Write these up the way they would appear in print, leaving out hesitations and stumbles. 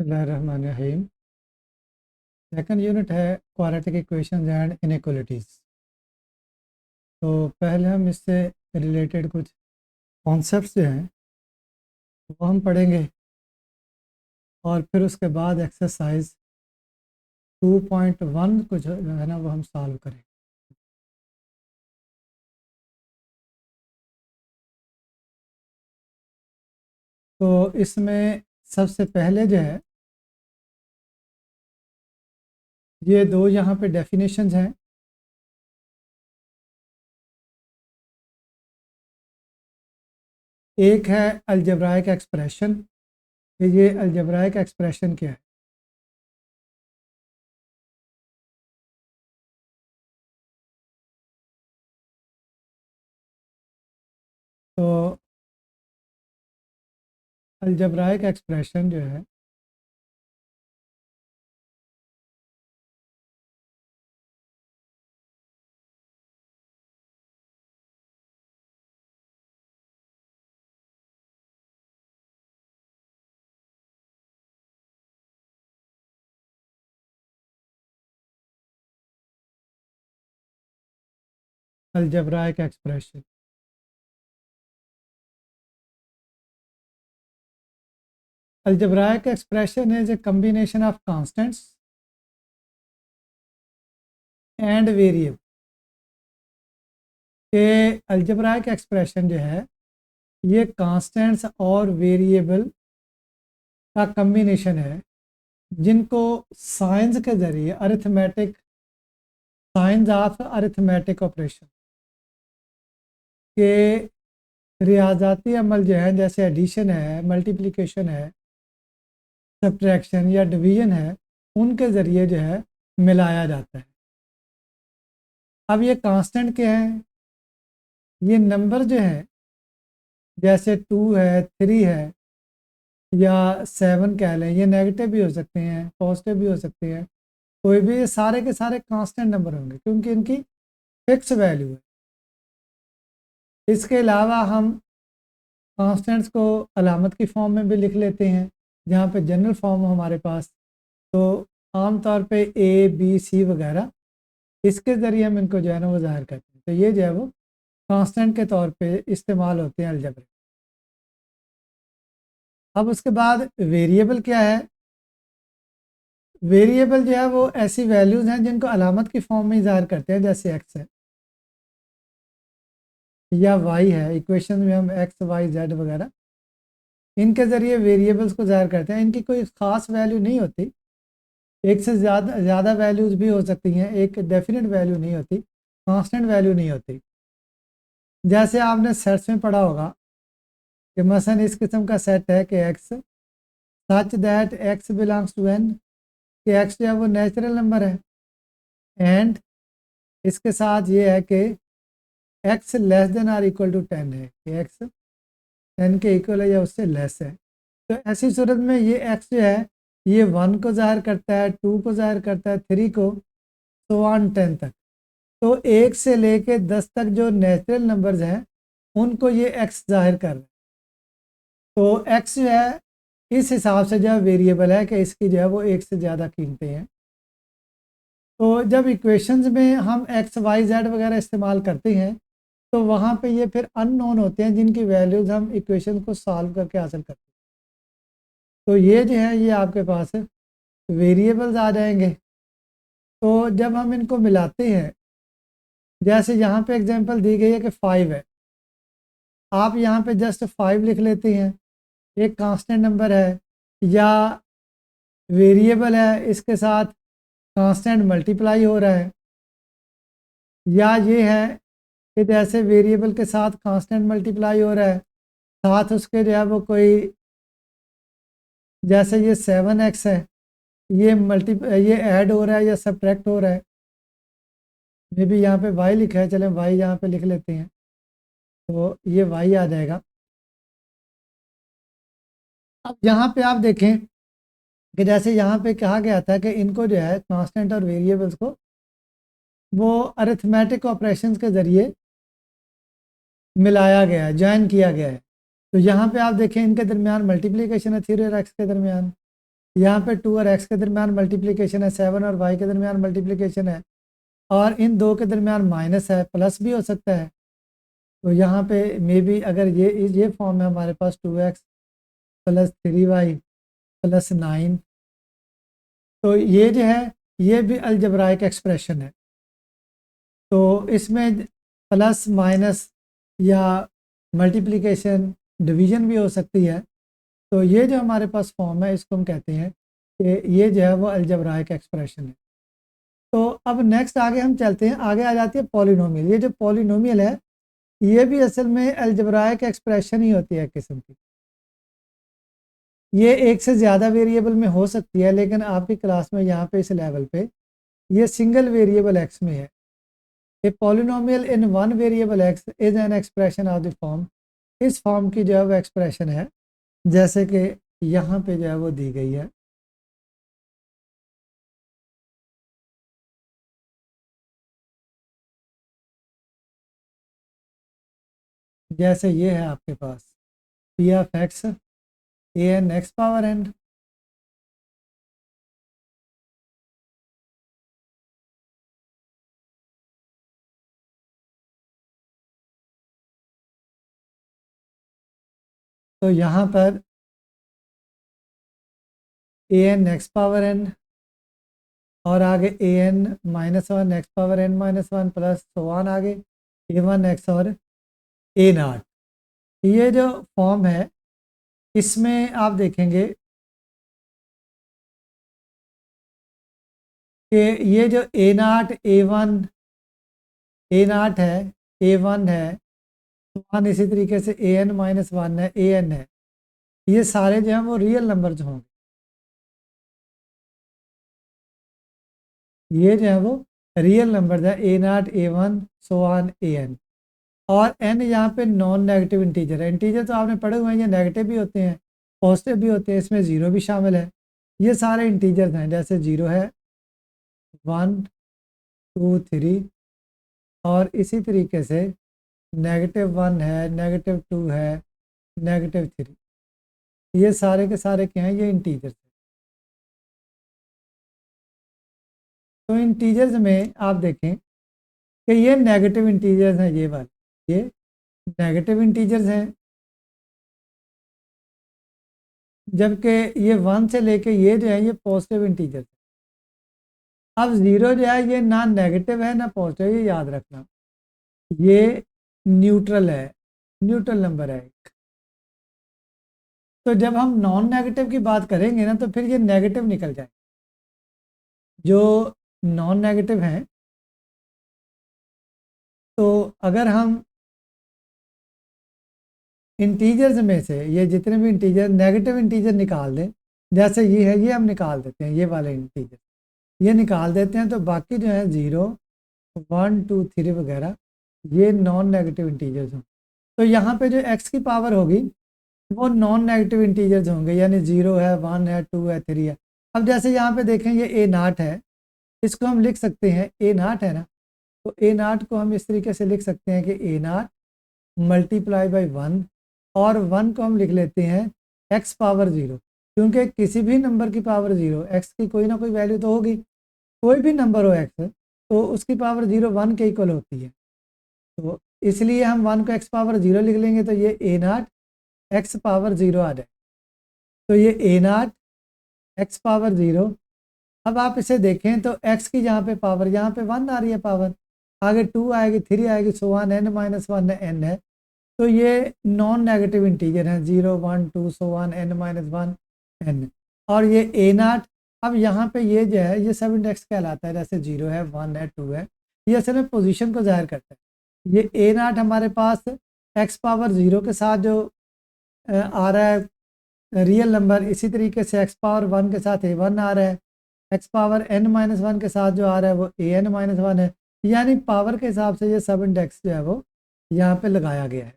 बिस्मिल्लाहिर्रहमानिर्रहीम। Second unit है quadratic equations and inequalities. तो पहले हम इससे रिलेटेड कुछ कॉन्सेप्ट्स जो हैं वो हम पढ़ेंगे और फिर उसके बाद एक्सरसाइज 2.1 को जो है ना वो हम सॉल्व करेंगे। तो इसमें सबसे पहले जो है ये दो यहाँ पे डेफिनेशंस हैं। एक है अलजेब्राइक एक्सप्रेशन। ये अलजेब्राइक एक्सप्रेशन क्या है? तो अलजेब्राइक एक्सप्रेशन जो है algebraic expression algebraic expression is a combination of constants and variable। के algebraic expression जो है ये कांस्टेंट्स और वेरिएबल का कम्बिनेशन है जिनको साइंस के ज़रिए arithmetic science of arithmetic operation के रियाजाती अमल जो है जैसे एडिशन है, मल्टीप्लिकेशन है, सब्ट्रैक्शन या डिवीजन है, उनके ज़रिए जो है मिलाया जाता है। अब ये कांस्टेंट क्या है? ये नंबर जो है जैसे 2 है, 3 है या 7 कह लें, ये नेगेटिव भी हो सकते हैं, पॉजिटिव भी हो सकते हैं, कोई भी, ये सारे के सारे कांस्टेंट नंबर होंगे क्योंकि इनकी फिक्स वैल्यू है। इसके अलावा हम कांस्टेंट्स को अलामत की फॉर्म में भी लिख लेते हैं जहाँ पे जनरल फॉर्म हो हमारे पास। तो आमतौर पे ए बी सी वगैरह इसके ज़रिए हम इनको जो है ना वो ज़ाहिर करते हैं। तो ये जो है वो कांस्टेंट के तौर पे इस्तेमाल होते हैं अलजेब्रा। अब उसके बाद वेरिएबल क्या है? वेरिएबल जो है वो ऐसी वैल्यूज़ हैं जिनको अलामत की फॉर्म में ज़ाहिर करते हैं, जैसे एक्स है या वाई है। इक्वेशन में हम एक्स वाई जेड वगैरह इनके ज़रिए वेरिएबल्स को ज़ाहिर करते हैं। इनकी कोई ख़ास वैल्यू नहीं होती, एक से ज़्यादा वैल्यूज़ भी हो सकती हैं, एक डेफिनेट वैल्यू नहीं होती, कांस्टेंट वैल्यू नहीं होती। जैसे आपने सेट्स में पढ़ा होगा कि मसलन इस किस्म का सेट है कि x such that x belongs to N, कि एक्स जो है वो नेचुरल नंबर है, एंड इसके साथ ये है कि x less than or equal to 10 है, कि एक्स 10 के इक्वल है या उससे लेस है। तो ऐसी सूरत में ये एक्स जो है ये 1 को ज़ाहिर करता है, 2 को ज़ाहिर करता है, 3 को, तो 10 तक। तो 1 से लेके 10 तक जो नेचुरल नंबर्स हैं उनको ये एक्स ज़ाहिर कर रहे हैं। तो एक्स जो है इस हिसाब से जो है वेरिएबल है कि इसकी जो है वो एक से ज़्यादा कीमतें हैं। तो जब इक्वेशंस में हम एक्स वाई जेड वगैरह इस्तेमाल करते हैं तो वहाँ पे ये फिर अननोन होते हैं जिनकी वैल्यूज़ हम इक्वेशन को सॉल्व करके हासिल करते हैं। तो ये जो है ये आपके पास वेरिएबल्स आ जाएंगे। तो जब हम इनको मिलाते हैं, जैसे यहाँ पे एग्जांपल दी गई है कि 5 है, आप यहाँ पे जस्ट 5 लिख लेते हैं, एक कांस्टेंट नंबर है या वेरिएबल है, इसके साथ कांस्टेंट मल्टीप्लाई हो रहा है, या ये है कि जैसे वेरिएबल के साथ कांस्टेंट मल्टीप्लाई हो रहा है, साथ उसके जो है वो कोई, जैसे ये 7x है, ये ऐड हो रहा है या सब्ट्रैक्ट हो रहा है। मे भी यहाँ पे y लिखा है, चलें y यहाँ पे लिख लेते हैं, तो ये y आ जाएगा। अब यहाँ पे आप देखें कि जैसे यहाँ पे कहा गया था कि इनको जो है कांस्टेंट और वेरिएबल्स को वो अरिथमेटिक ऑपरेशंस के ज़रिए मिलाया गया है, ज्वाइन किया गया है। तो यहाँ पे आप देखें इनके दरमियान मल्टीप्लिकेशन है 3 और x के दरमियान, यहाँ पे 2 और x के दरमियान मल्टीप्लिकेशन है, 7 और y के दरमियान मल्टीप्लिकेशन है, और इन दो के दरमियान माइनस है, प्लस भी हो सकता है। तो यहाँ पे मे बी अगर ये फॉर्म है हमारे पास 2x प्लस 3y प्लस 9, तो ये जो है ये भी अलजब्राइक एक्सप्रेशन है। तो इसमें प्लस माइनस या मल्टीप्लिकेशन डिवीजन भी हो सकती है। तो ये जो हमारे पास फॉर्म है इसको हम कहते हैं कि ये जो है वो अलजब्राइक एक्सप्रेशन है। तो अब नेक्स्ट आगे हम चलते हैं, आगे आ जाती है पॉलिनोमियल। ये जो पॉलिनोमियल है ये भी असल में अलजब्राइक एक्सप्रेशन ही होती है एक किस्म की। ये एक से ज़्यादा वेरिएबल में हो सकती है, लेकिन आपकी क्लास में यहाँ पे इस लेवल पे ये सिंगल वेरिएबल एक्स में है। A polynomial in one variable x is an expression of the form. इस फॉर्म की जो है वो एक्सप्रेशन है जैसे कि यहाँ पे जो है वो दी गई है। जैसे ये है आपके पास P of x a n x power n, तो यहाँ पर a n x power n और आगे a n -1 x power n -1 plus so on आगे A1 एक्स और ए नॉट। ये जो फॉर्म है इसमें आप देखेंगे कि ये जो A0 A1 A0 है, A1 है, वन इसी तरीके से AN -1 है, AN है, ये सारे जो हैं वो रियल नंबर्स होंगे। ये जो है वो रियल नंबर है A0 A1 so on AN। और n यहाँ पे नॉन नेगेटिव इंटीजर है। इंटीजर तो आपने पढ़े हुए हैं, ये नेगेटिव भी होते हैं पॉजिटिव भी होते हैं, इसमें ज़ीरो भी शामिल है। ये सारे इंटीजर्स हैं, जैसे ज़ीरो है, 1 2 3, और इसी तरीके से -1 है, -2 है, -3, ये सारे के सारे क्या हैं, ये इंटीजर्स हैं। तो इंटीजर्स में आप देखें कि ये नेगेटिव इंटीजर्स हैं, ये वाले ये नेगेटिव इंटीजर्स हैं, जबकि ये 1 से लेके ये जो है ये पॉजिटिव इंटीजर्स है। अब ज़ीरो जो है ये ना नेगेटिव है ना पॉजिटिव, ये याद रखना, ये न्यूट्रल है, न्यूट्रल नंबर है। तो जब हम नॉन नेगेटिव की बात करेंगे ना तो फिर ये नेगेटिव निकल जाए। जो नॉन नेगेटिव हैं, तो अगर हम इंटीजर्स में से ये जितने भी इंटीजर नेगेटिव इंटीजर निकाल दें, जैसे ये है, ये हम निकाल देते हैं, ये वाले इंटीजर ये निकाल देते हैं, तो बाकी जो है 0 1 2 3 वगैरह ये नॉन नेगेटिव इंटीजर्स हों। तो यहाँ पे जो x की पावर होगी वो नॉन नेगेटिव इंटीजर्स होंगे, यानी 0 है, 1 है, 2 है, 3 है। अब जैसे यहाँ पे देखें ये A0 है, इसको हम लिख सकते हैं, A0 है ना, तो A0 को हम इस तरीके से लिख सकते हैं कि A0 मल्टीप्लाई बाई 1, और 1 को हम लिख लेते हैं x पावर 0, क्योंकि किसी भी नंबर की पावर 0, x की कोई ना कोई वैल्यू तो होगी, कोई भी नंबर हो x तो उसकी पावर 0 1 के इक्वल होती है। तो इसलिए हम 1 को x पावर 0 लिख लेंगे, तो ये A0 x पावर 0 आ जाए। तो ये A0 x पावर 0। अब आप इसे देखें तो x की यहाँ पे पावर, यहाँ पे 1 आ रही है पावर, आगे 2 आएगी, 3 आएगी, सो वन n -1 n है। तो ये नॉन नेगेटिव इंटीजर हैं, 0 1 2 सो वन n -1 n। और ये A0 अब यहाँ पे ये जो है ये सब इंडेक्स कहलाता है, जैसे 0 है, 1 है, 2 है, ये असल में पोजीशन को जाहिर करता है। ये A0 हमारे पास x पावर 0 के साथ जो आ रहा है रियल नंबर, इसी तरीके से x पावर 1 के साथ A1 आ रहा है, x पावर n -1 के साथ जो आ रहा है वो AN -1 है। यानी पावर के हिसाब से ये सब इंडेक्स जो है वो यहाँ पे लगाया गया है।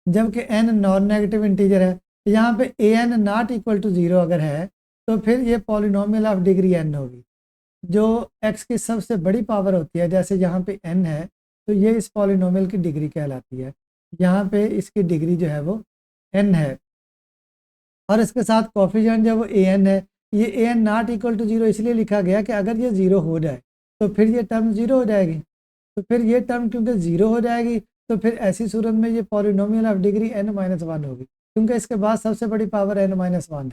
जबकि n नॉन नेगेटिव इंटीजर है, यहाँ पे AN नॉट इक्वल टू 0 अगर है तो फिर ये पॉलिनोमियल ऑफ डिग्री n होगी, जो x की सबसे बड़ी पावर होती है। जैसे यहाँ पे n है तो ये इस पॉलिनोमियल की डिग्री कहलाती है, यहाँ पे इसकी डिग्री जो है वो n है। और इसके साथ कोफिशिएंट जो वो ए एन है, ये a n not equal to zero इसलिए लिखा गया कि अगर ये ज़ीरो हो जाए तो फिर ये टर्म ज़ीरो हो जाएगी। तो फिर ये टर्म क्योंकि ज़ीरो हो जाएगी तो फिर ऐसी सूरत में ये पॉलिनोमियल ऑफ डिग्री n-1 होगी, क्योंकि इसके बाद सबसे बड़ी पावर n-1 है।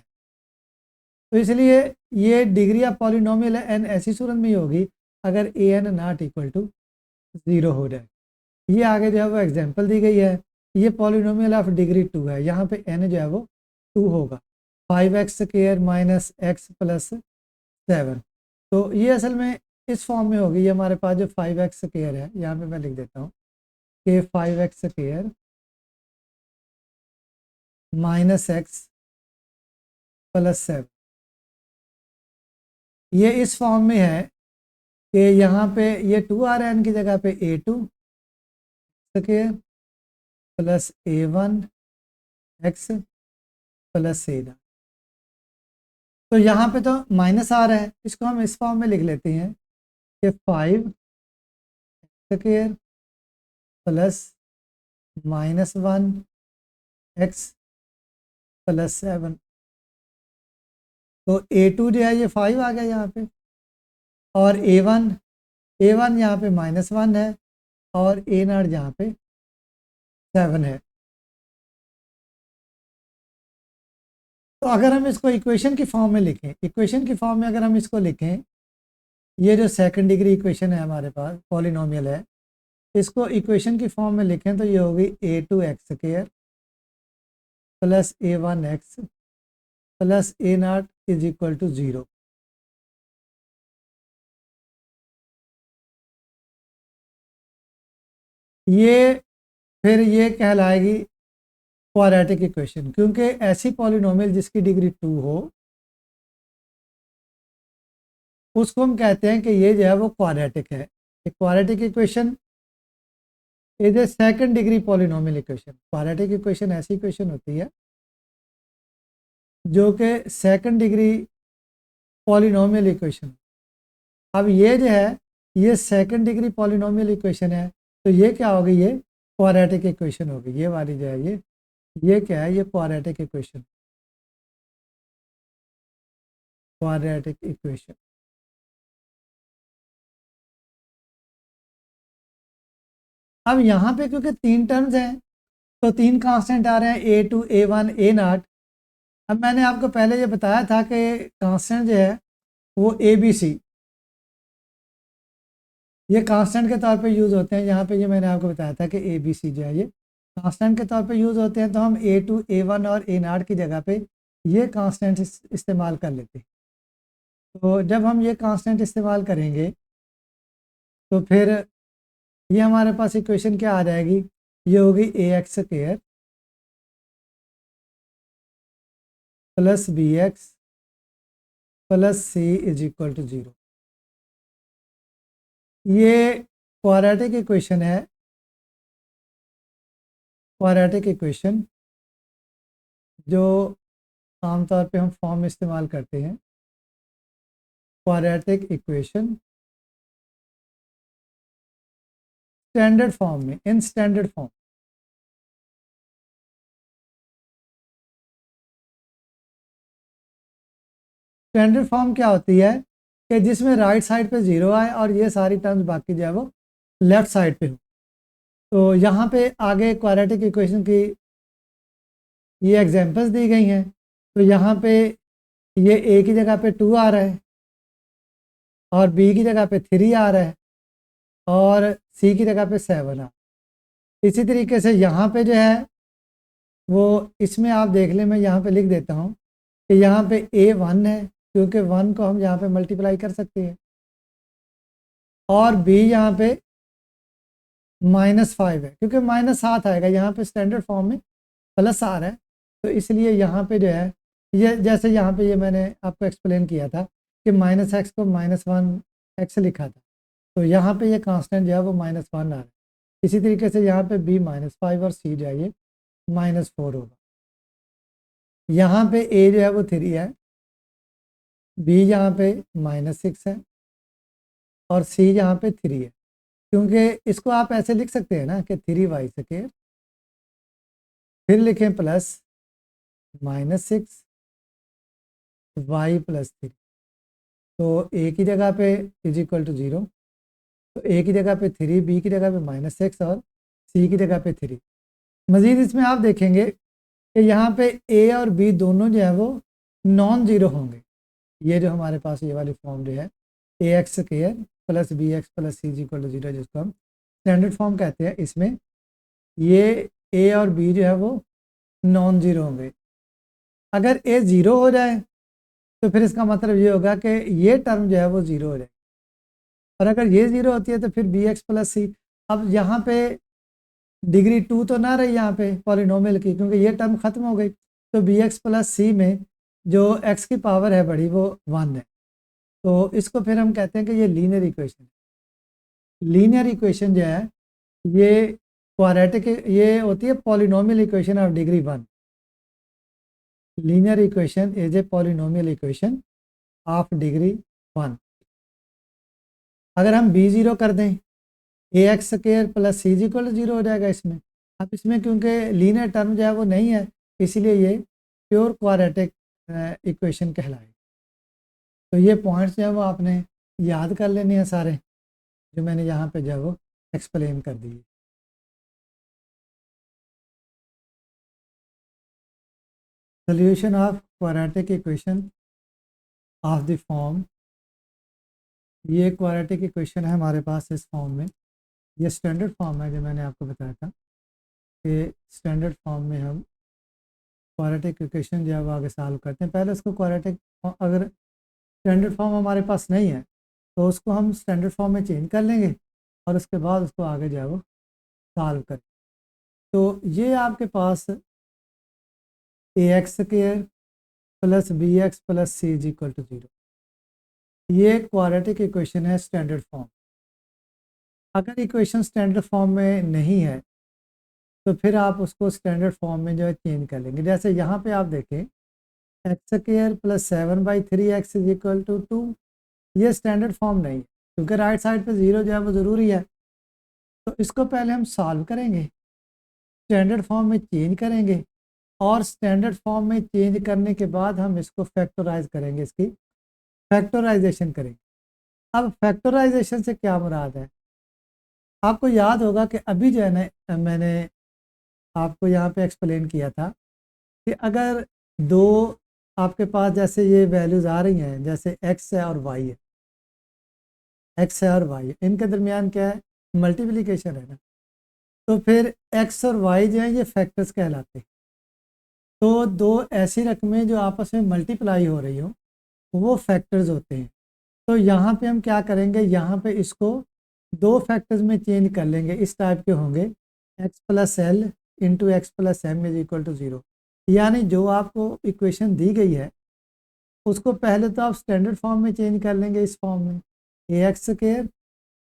तो इसलिए ये डिग्री ऑफ पॉलिनोमियल है n ऐसी सूरत में ही होगी अगर a n not equal to zero हो जाए। ये आगे जो है वो एग्जांपल दी गई है। ये पॉलिनोमियल ऑफ डिग्री 2 है, यहाँ पे n जो है वो 2 होगा, 5x² माइनस एक्स प्लस 7। तो ये असल में इस फॉर्म में होगी। ये हमारे पास जो 5x² है, यहाँ पे मैं लिख देता हूँ कि 5x² माइनस एक्स प्लस 7, ये इस फॉर्म में है कि यहाँ पे ये 2 आ रहा है, n की जगह पे a2 square plus a1 x plus a। तो यहाँ पे तो माइनस आ रहा है, इसको हम इस फॉर्म में लिख लेते हैं कि 5 स्क्वायर प्लस -1 एक्स प्लस 7। तो a2 जो है ये 5 आ गया यहाँ पे, और a1 यहाँ पे -1 है, और a0 यहाँ पे 7 है। तो अगर हम इसको इक्वेशन की फॉर्म में लिखें, इक्वेशन की फॉर्म में अगर हम इसको लिखें, ये जो सेकंड डिग्री इक्वेशन है हमारे पास पॉलिनोमियल है, इसको इक्वेशन की फॉर्म में लिखें तो ये होगी a2x² plus a1x plus a0 is equal to 0। ये फिर ये कहलाएगी क्वाड्रेटिक इक्वेशन, क्योंकि ऐसी पॉलिनोमियल जिसकी डिग्री 2 हो उसको हम कहते हैं कि ये जो है वो क्वाड्रेटिक है। Quadratic equation is A second degree polynomial equation. Quadratic equation ऐसी इक्वेशन होती है जो कि सेकंड डिग्री पॉलिनोमियल इक्वेशन। अब ये जो है ये सेकंड डिग्री पॉलिनोमियल इक्वेशन है, तो ये क्या होगी, ये क्वाड्रेटिक इक्वेशन होगी। ये वाली जो है ये क्या है, ये क्वाड्रेटिक इक्वेशन, क्वाड्रेटिक इक्वेशन। अब यहाँ पे क्योंकि 3 टर्म्स हैं तो 3 कांस्टेंट आ रहे हैं, a2 a1 a0। अब मैंने आपको पहले ये बताया था कि कांस्टेंट जो है वो ABC, ये कांस्टेंट के तौर पे यूज़ होते हैं। यहाँ पे ये मैंने आपको बताया था कि ABC जो है ये कांस्टेंट के तौर पे यूज़ होते हैं। तो हम a2 a1 और a0 की जगह पे ये कांस्टेंट इस्तेमाल कर लेते हैं। तो जब हम ये कांस्टेंट इस्तेमाल करेंगे तो फिर ये हमारे पास इक्वेशन क्या आ जाएगी, ये होगी ax² plus bx plus c is equal to 0। ये क्वाड्रेटिक इक्वेशन है, क्वाड्रेटिक इक्वेशन जो आमतौर पे हम फॉर्म में इस्तेमाल करते हैं। क्वाड्रेटिक इक्वेशन स्टैंडर्ड फॉर्म में, in standard form. Standard form क्या होती है कि जिसमें राइट साइड पे 0 आए और ये सारी टर्म्स बाकी जो है वो लेफ्ट साइड पे हो। तो यहाँ पे आगे क्वाड्रेटिक इक्वेशन की ये एग्जांपल्स दी गई हैं। तो यहाँ पे ये a की जगह पे 2 आ रहा है, और b की जगह पे 3 आ रहा है, और c की जगह पे 7 आ रहा है। इसी तरीके से यहाँ पे जो है वो इसमें आप देख लें, मैं यहाँ पे लिख देता हूँ कि यहाँ पे a1 है, क्योंकि 1 को हम यहाँ पे मल्टीप्लाई कर सकते हैं, और b यहाँ पे -5 है, क्योंकि -7 आएगा। यहाँ पे स्टैंडर्ड फॉर्म में प्लस आ रहा है, तो इसलिए यहाँ पे जो है ये जैसे यहाँ पे ये मैंने आपको एक्सप्लेन किया था कि -x को -1x लिखा था, तो यहाँ पे ये कांस्टेंट जो है वो -1 आ रहा है। इसी तरीके से यहाँ पे b -5 और c जो है ये -4 होगा। यहाँ पे a जो है वो 3 है, b यहाँ पे -6 है, और c यहाँ पे 3 है। क्योंकि इसको आप ऐसे लिख सकते हैं ना कि 3y², फिर लिखें प्लस -6 वाई प्लस 3। तो ए की जगह पे इज इक्वल टू 0, तो ए की जगह पे 3, बी की जगह पे -6 और सी की जगह पे 3। मज़ीद इसमें आप देखेंगे कि यहाँ पे ए और बी दोनों जो है वो नॉन ज़ीरो होंगे। ये जो हमारे पास ये वाली फॉर्म जो है a x square plus b x plus c equal to 0, जिसको हम स्टैंडर्ड फॉर्म कहते हैं, इसमें ये ए और बी जो है वो नॉन ज़ीरो होंगे। अगर ए ज़ीरो हो जाए तो फिर इसका मतलब ये होगा कि ये टर्म जो है वो ज़ीरो हो जाए, और अगर ये ज़ीरो होती है तो फिर बी एक्स प्लस सी। अब यहाँ पे डिग्री 2 तो ना रही यहाँ पे पॉलिनोमियल की, क्योंकि ये टर्म ख़त्म हो गई। तो बी एक्स प्लस सी में जो एक्स की पावर है बड़ी वो 1 है, तो इसको फिर हम कहते हैं कि ये लीनियर इक्वेशन। लीनियर इक्वेशन जो है ये क्वाड्रेटिक, ये होती है polynomial equation of degree 1। Linear equation is a polynomial equation of degree 1। अगर हम बी ज़ीरो कर दें, a x square plus c equal to 0 हो जाएगा इसमें। अब इसमें क्योंकि लीनियर टर्म जो है वो नहीं है, इसलिए ये प्योर क्वाड्रेटिक इक्वेशन कहलाए। तो ये पॉइंट्स जो है वो आपने याद कर लेने हैं सारे, जो मैंने यहाँ पे जो है वो एक्सप्लेन कर दिए। Solution of quadratic equation of the form, ये क्वाड्रेटिक इक्वेशन है हमारे पास इस फॉर्म में। ये स्टैंडर्ड फॉर्म है जो मैंने आपको बताया था कि स्टैंडर्ड फॉर्म में हम क्वाड्रेटिक इक्वेशन जो है वो आगे सॉल्व करते हैं। पहले उसको क्वाड्रेटिक, अगर स्टैंडर्ड फॉर्म हमारे पास नहीं है तो उसको हम स्टैंडर्ड फॉर्म में चेंज कर लेंगे और उसके बाद उसको आगे जो है वो सॉल्व करें। तो ये आपके पास a x square plus b x plus c is equal to 0, ये क्वाड्रेटिक इक्वेशन है स्टैंडर्ड फॉर्म। अगर इक्वेशन स्टैंडर्ड फॉर्म में नहीं है तो फिर आप उसको स्टैंडर्ड फॉर्म में जो है चेंज कर लेंगे। जैसे यहाँ पे आप देखें x square plus 7/3 x is equal to 2, ये स्टैंडर्ड फॉर्म नहीं है, क्योंकि राइट साइड पे 0 जो है वो ज़रूरी है। तो इसको पहले हम सॉल्व करेंगे, स्टैंडर्ड फॉर्म में चेंज करेंगे, और स्टैंडर्ड फॉर्म में चेंज करने के बाद हम इसको फैक्टराइज करेंगे, इसकी फैक्टराइजेशन करेंगे। अब फैक्टराइजेशन से क्या मुराद है? आपको याद होगा कि अभी जो है ना मैंने आपको यहाँ पे एक्सप्लेन किया था कि अगर दो आपके पास जैसे ये वैल्यूज़ आ रही हैं, जैसे एक्स है और वाई है, एक्स है और वाई है, इनके दरमियान क्या है? मल्टीप्लिकेशन है ना। तो फिर एक्स और वाई जो है ये फैक्टर्स कहलाते हैं। तो दो ऐसी रकमें जो आपस में मल्टीप्लाई हो रही हो वो फैक्टर्स होते हैं। तो यहाँ पे हम क्या करेंगे, यहाँ पे इसको दो फैक्टर्स में चेंज कर लेंगे, इस टाइप के होंगे x plus l into x plus m is equal to 0। यानी जो आपको इक्वेशन दी गई है उसको पहले तो आप स्टैंडर्ड फॉर्म में चेंज कर लेंगे, इस फॉर्म में a x square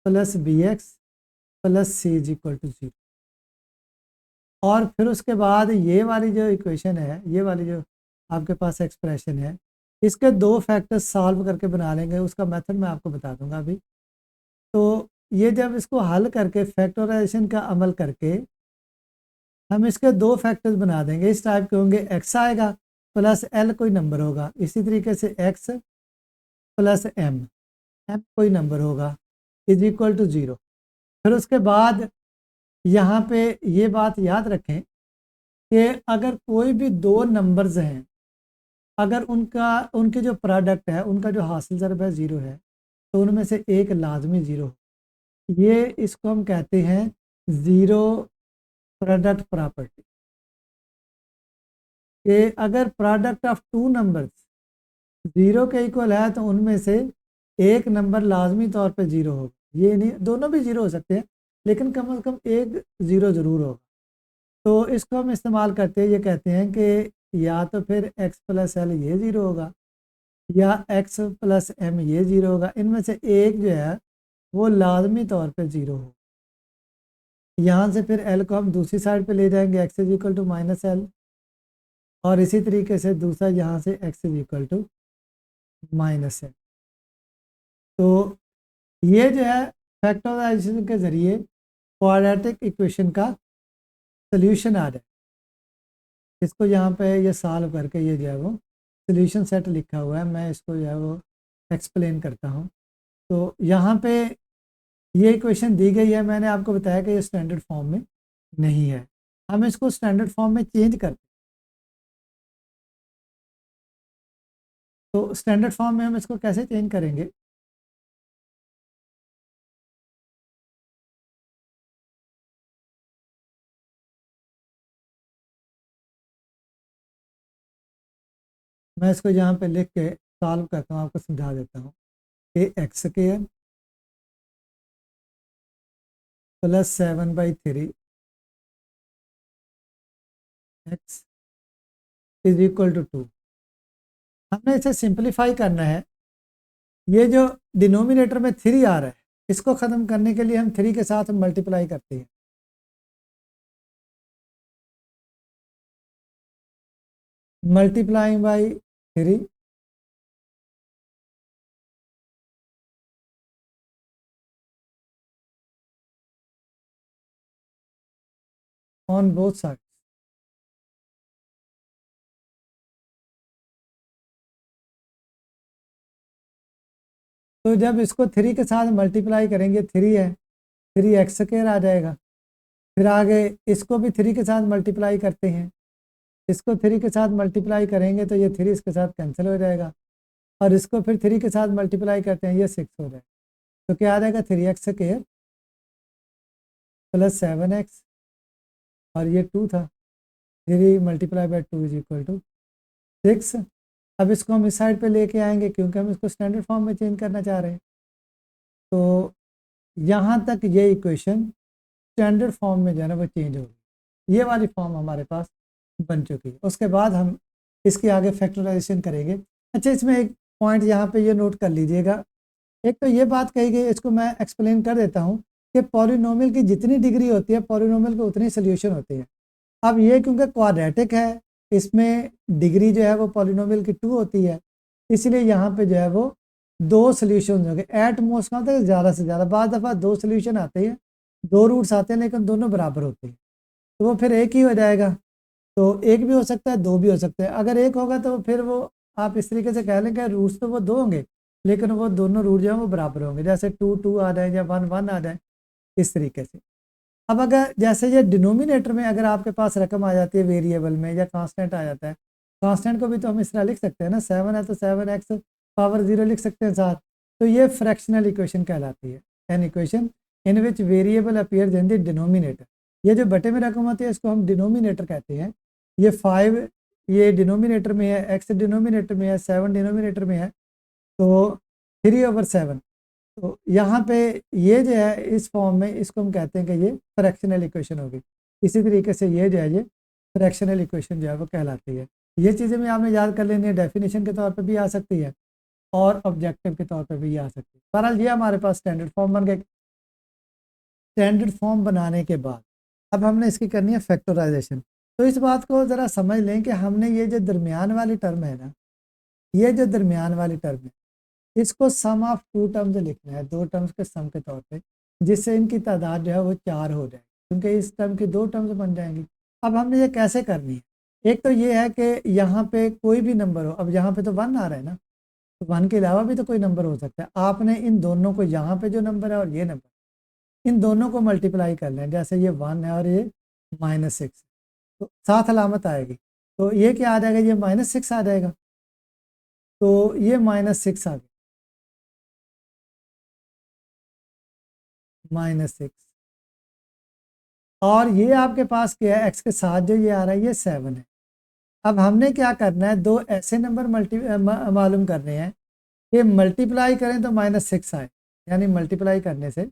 plus b x plus c is equal to 0। और फिर उसके बाद ये वाली जो इक्वेशन है, ये वाली जो आपके पास एक्सप्रेशन है, इसके दो फैक्टर्स सॉल्व करके बना लेंगे। उसका मेथड मैं आपको बता दूंगा अभी। तो ये जब इसको हल करके फैक्टराइजेशन का अमल करके हम इसके दो फैक्टर्स बना देंगे, इस टाइप के होंगे, एक्स आएगा प्लस एल कोई नंबर होगा, इसी तरीके से एक्स प्लस एम, एम कोई नंबर होगा, इज इक्वल टू 0। फिर उसके बाद यहाँ पे ये बात याद रखें कि अगर कोई भी दो नंबर्स हैं, अगर उनके जो प्रोडक्ट है, उनका जो हासिल ज़रब है 0 है, तो उनमें से एक लाजमी 0। ये इसको हम कहते हैं ज़ीरो प्रोडक्ट प्रॉपर्टी, कि अगर प्रोडक्ट ऑफ टू नंबर्स 0 के इक्वल है तो उनमें से एक नंबर लाजमी तौर पे 0 होगा। ये नहीं दोनों भी 0 हो सकते हैं, लेकिन कम से कम एक 0 ज़रूर होगा। तो इसको हम इस्तेमाल करते हैं, ये कहते हैं कि या तो फिर x प्लस एल ये 0 होगा या x प्लस एम ये 0 होगा, इनमें से एक जो है वो लाजमी तौर पे 0 हो। यहाँ से फिर l को हम दूसरी साइड पे ले जाएंगे, x is equal to minus l, और इसी तरीके से दूसरा यहाँ से x is equal to minus l. तो ये जो है फैक्टराइजेशन के ज़रिए क्वाड्रेटिक इक्वेशन का सल्यूशन आ जाए। इसको यहाँ पे ये सॉल्व करके ये जो है वो सोल्यूशन सेट लिखा हुआ है, मैं इसको जो है वो एक्सप्लेन करता हूँ। तो यहाँ पे ये इक्वेशन दी गई है, मैंने आपको बताया कि ये स्टैंडर्ड फॉर्म में नहीं है, हम इसको स्टैंडर्ड फॉर्म में चेंज करते हैं। तो स्टैंडर्ड फॉर्म में हम इसको कैसे चेंज करेंगे? मैं इसको यहाँ पे लिख के सॉल्व करता हूँ, आपको समझा देता हूँ कि x square plus 7/3 x is equal to 2। हमने इसे सिंप्लीफाई करना है। ये जो डिनोमिनेटर में 3 आ रहा है, इसको ख़त्म करने के लिए हम 3 के साथ मल्टीप्लाई करते हैं। Multiplying by 3 on both side. तो जब इसको 3 के साथ मल्टीप्लाई करेंगे, 3 है, 3x² आ जाएगा। फिर आगे इसको भी 3 के साथ मल्टीप्लाई करते हैं, इसको 3 के साथ मल्टीप्लाई करेंगे तो ये 3 इसके साथ कैंसिल हो जाएगा, और इसको फिर 3 के साथ मल्टीप्लाई करते हैं, ये 6 हो जाएगा। तो क्या आ जाएगा? 3x² प्लस 7x, और ये 2 था, 3 multiply by 2 is equal to 6। अब इसको हम इस साइड पे लेके आएंगे क्योंकि हम इसको स्टैंडर्ड फॉर्म में चेंज करना चाह रहे हैं। तो यहाँ तक ये इक्वेशन स्टैंडर्ड फॉर्म में जो है ना वो चेंज होगी, ये वाली फॉर्म हमारे पास बन चुकी है। उसके बाद हम इसके आगे फैक्टराइजेशन करेंगे। अच्छा, इसमें एक पॉइंट यहाँ पे ये नोट कर लीजिएगा। एक तो ये बात कही गई, इसको मैं एक्सप्लेन कर देता हूँ कि पॉलिनोमियल की जितनी डिग्री होती है, पॉलिनोमियल को उतनी सोल्यूशन होती है। अब ये क्योंकि क्वाड्रेटिक है, इसमें डिग्री जो है वो पॉलिनोमियल की 2 होती है, इसलिए यहाँ पे जो है वो 2 सोल्यूशन होंगे। एट मोस्ट का होता है ज़्यादा से ज़्यादा, बाद दफ़ा 2 सोल्यूशन आते हैं, 2 रूट्स आते हैं, लेकिन दोनों बराबर होते हैं, तो वो फिर एक ही हो जाएगा। तो एक भी हो सकता है, 2 भी हो सकते हैं। अगर एक होगा तो फिर वो आप इस तरीके से कह लें कि रूट्स तो वो 2 होंगे, लेकिन वो दोनों रूट जो है वो बराबर होंगे, जैसे 2 2 आ जाए या 1 1 आ जाए, इस तरीके से। अब अगर जैसे ये डिनोमिनेटर में अगर आपके पास रकम आ जाती है वेरिएबल में, या कांस्टेंट आ जाता है, कांस्टेंट को भी तो हम इस तरह लिख सकते हैं ना, 7 है तो 7x पावर 0 लिख सकते हैं साथ। तो ये फ्रैक्शनल इक्वेशन कहलाती है, an equation in which variable appears in the denominator. ये जो बटे में रकम होती है इसको हम डिनोमिनेटर कहते हैं। ये 5 ये डिनोमिनेटर में है, x डिनोमिनेटर में है, 7 डिनोमिनेटर में है, तो 3/7। तो यहाँ पे ये जो है इस फॉर्म में, इसको हम कहते हैं कि ये फ्रैक्शनल इक्वेशन होगी। इसी तरीके से ये जो है, ये फ्रैक्शनल इक्वेशन जो है वो कहलाती है। ये चीज़ें भी आपने याद कर लेनी है, डेफिनेशन के तौर पे भी आ सकती है और ऑब्जेक्टिव के तौर पे भी आ सकती है। बहरहाल ये हमारे पास स्टैंडर्ड फॉर्म बन गए। स्टैंडर्ड फॉर्म बनाने के बाद अब हमने इसकी करनी है फैक्टराइजेशन। तो इस बात को ज़रा समझ लें कि हमने ये जो दरमियान वाली टर्म है ना, ये जो दरमियान वाली टर्म है, इसको सम ऑफ 2 टर्म्स लिखना है, 2 टर्म्स के सम के तौर पे, जिससे इनकी तादाद जो है वो 4 हो जाए, क्योंकि इस टर्म की 2 टर्म्स बन जाएंगी। अब हमने ये कैसे करनी है? एक तो ये है कि यहाँ पे कोई भी नंबर हो, अब यहाँ पे तो 1 आ रहा है ना, तो 1 के अलावा भी तो कोई नंबर हो सकता है। आपने इन दोनों को, यहाँ पे जो नंबर है और ये नंबर, इन दोनों को मल्टीप्लाई कर लें। जैसे ये 1 है और ये -6, तो साथ अलामत आएगी, तो ये क्या आ जाएगा? ये -6 आ जाएगा। तो ये -6 आ गया, -6। और ये आपके पास क्या है? एक्स के साथ जो ये आ रहा है ये 7 है। अब हमने क्या करना है? 2 ऐसे नंबर मालूम करने हैं कि मल्टीप्लाई करें तो -6 आए, यानी मल्टीप्लाई करने से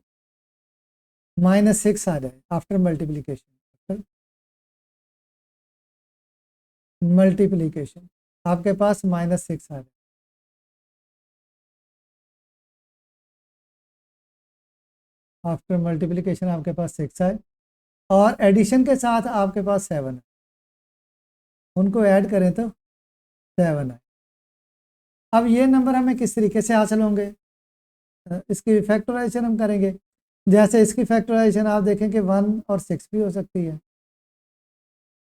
-6 आ जाए आफ्टर मल्टीप्लीकेशन। मल्टीप्लीकेशन आपके पास -6 आ जाए, आफ्टर मल्टीप्लीकेशन आपके पास 6 आए, और एडिशन के साथ आपके पास 7 है, उनको ऐड करें तो 7 आए। अब ये नंबर हमें किस तरीके से हासिल होंगे? इसकी फैक्टराइजेशन हम करेंगे। जैसे इसकी फैक्टराइजेशन आप देखें कि 1 और 6 भी हो सकती है,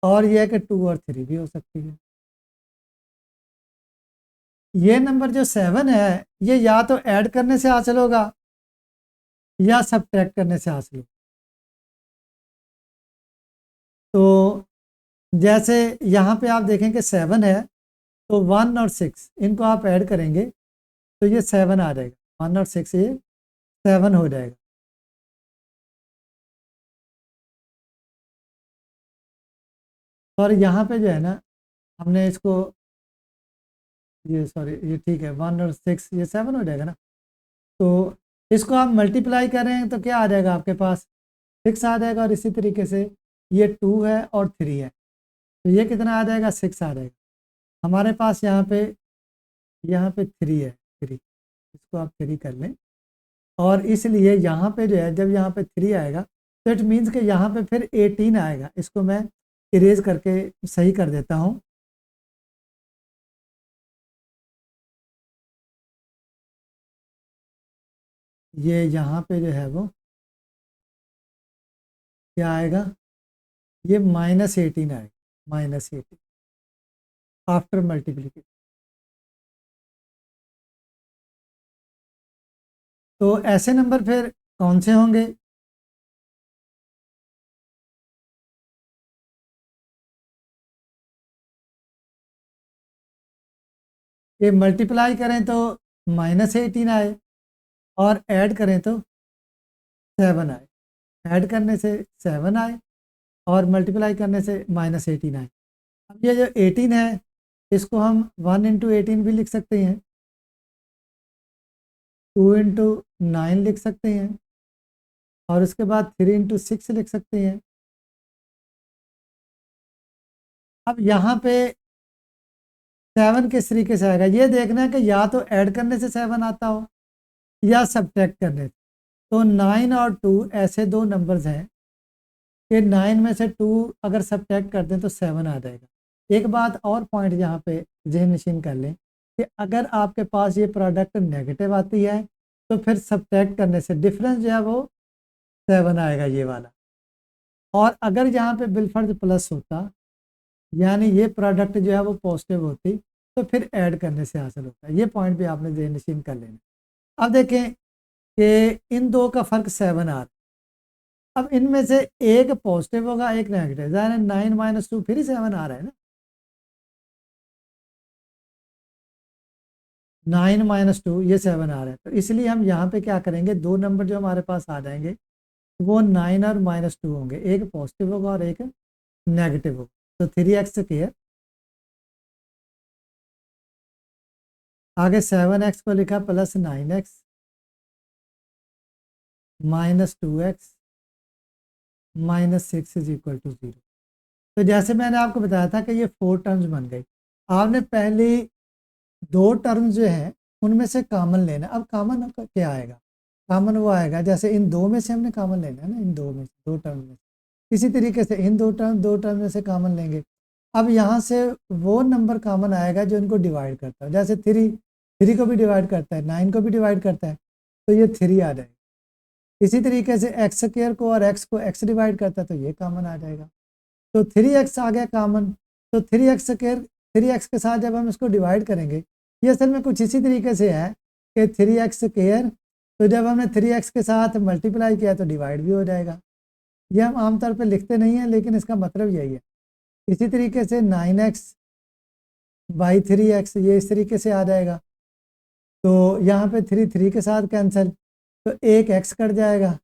और यह है कि 2 और 3 भी हो सकती है। ये नंबर जो 7 है ये या तो ऐड करने से हासिल होगा या सब्ट्रैक्ट करने से हासिल होगा। तो जैसे यहाँ पे आप देखें कि 7 है तो 1 और 6 इनको आप ऐड करेंगे तो ये 7 आ जाएगा, 1 और 6 ये 7 हो जाएगा। और यहाँ पे जो है ना हमने इसको ये सॉरी ये ठीक है 1 और 6 ये 7 हो जाएगा ना। तो इसको आप मल्टीप्लाई करें तो क्या आ जाएगा आपके पास 6 आ जाएगा। और इसी तरीके से ये 2 है और 3 है तो ये कितना आ जाएगा 6 आ जाएगा। हमारे पास यहाँ पे 3 है, 3 इसको आप 3 कर लें। और इसलिए यहाँ पे जो है जब यहाँ पे 3 आएगा तो इट मीन्स कि यहाँ पे फिर 18 आएगा। इसको मैं इरेज करके सही कर देता हूँ। ये यहाँ पे जो है वो क्या आएगा, ये -18 आएगा, -18 आफ्टर मल्टीप्लिकेशन। तो ऐसे नंबर फिर कौन से होंगे? ये मल्टीप्लाई करें तो -18 आए और ऐड करें तो 7 आए। ऐड करने से 7 आए और मल्टीप्लाई करने से -18 आए। अब ये जो 18 है इसको हम 1 इंटू 18 भी लिख सकते हैं, 2 इंटू 9 लिख सकते हैं और उसके बाद 3 इंटू 6 लिख सकते हैं। अब यहाँ पे 7 किस तरीके से आएगा ये देखना है कि या तो ऐड करने से 7 आता हो या सब्ट्रैक्ट करने से। तो 9 और 2 ऐसे दो नंबर्स हैं कि 9 में से 2 अगर सब्ट्रैक्ट कर दें तो 7 आ जाएगा। एक बात और पॉइंट यहाँ पे जहन नशीन कर लें कि अगर आपके पास ये प्रोडक्ट नेगेटिव आती है तो फिर सब्ट्रैक्ट करने से डिफरेंस जो है वो 7 आएगा ये वाला। और अगर यहाँ पे बिलफर्ज प्लस होता यानी ये प्रोडक्ट जो है वो पॉजिटिव होती तो फिर ऐड करने से हासिल होता है। ये पॉइंट भी आपने जहन नशीन कर लेना। अब देखें कि इन दो का फ़र्क 7 आ रहा है। अब इनमें से एक पॉजिटिव होगा एक नेगेटिव, ज़ाहिर 9 - 2 फिर ही 7 आ रहा है ना। 9 - 2 ये 7 आ रहा है। तो इसलिए हम यहाँ पे क्या करेंगे, दो नंबर जो हमारे पास आ जाएंगे वो 9 और -2 होंगे, एक पॉजिटिव होगा और एक नेगेटिव होगा। तो 3x स्क्वायर आगे 7x को लिखा plus 9x -2x -6 is equal to 0। तो जैसे मैंने आपको बताया था कि ये 4 टर्म्स बन गई। आपने पहली दो टर्म्स जो हैं उनमें से कॉमन लेना। अब कॉमन क्या आएगा, कॉमन वो आएगा जैसे इन दो में से हमने कॉमन लेना है ना, इन दो में से दो टर्म में से। इसी तरीके से इन दो टर्म में से कॉमन लेंगे। अब यहाँ से वो नंबर कॉमन आएगा जो इनको डिवाइड करता है। जैसे 3 को भी डिवाइड करता है, 9 को भी डिवाइड करता है तो ये 3 आ जाएगा। इसी तरीके से एक्स स्क्वायर को और एक्स को एक्स डिवाइड करता है तो ये कॉमन आ जाएगा। तो 3x आ गया कॉमन। तो 3x स्क्वायर 3x के साथ जब हम इसको डिवाइड करेंगे, ये असल में कुछ इसी तरीके से है कि 3x स्क्वायर, तो जब हमने 3x के साथ मल्टीप्लाई किया तो डिवाइड भी हो जाएगा। ये हम आमतौर पर लिखते नहीं हैं लेकिन इसका मतलब यही है। इसी तरीके से 9x बाई 3x ये इस तरीके से आ जाएगा। तो यहाँ पे 3 के साथ कैंसिल, तो एक x कट जाएगा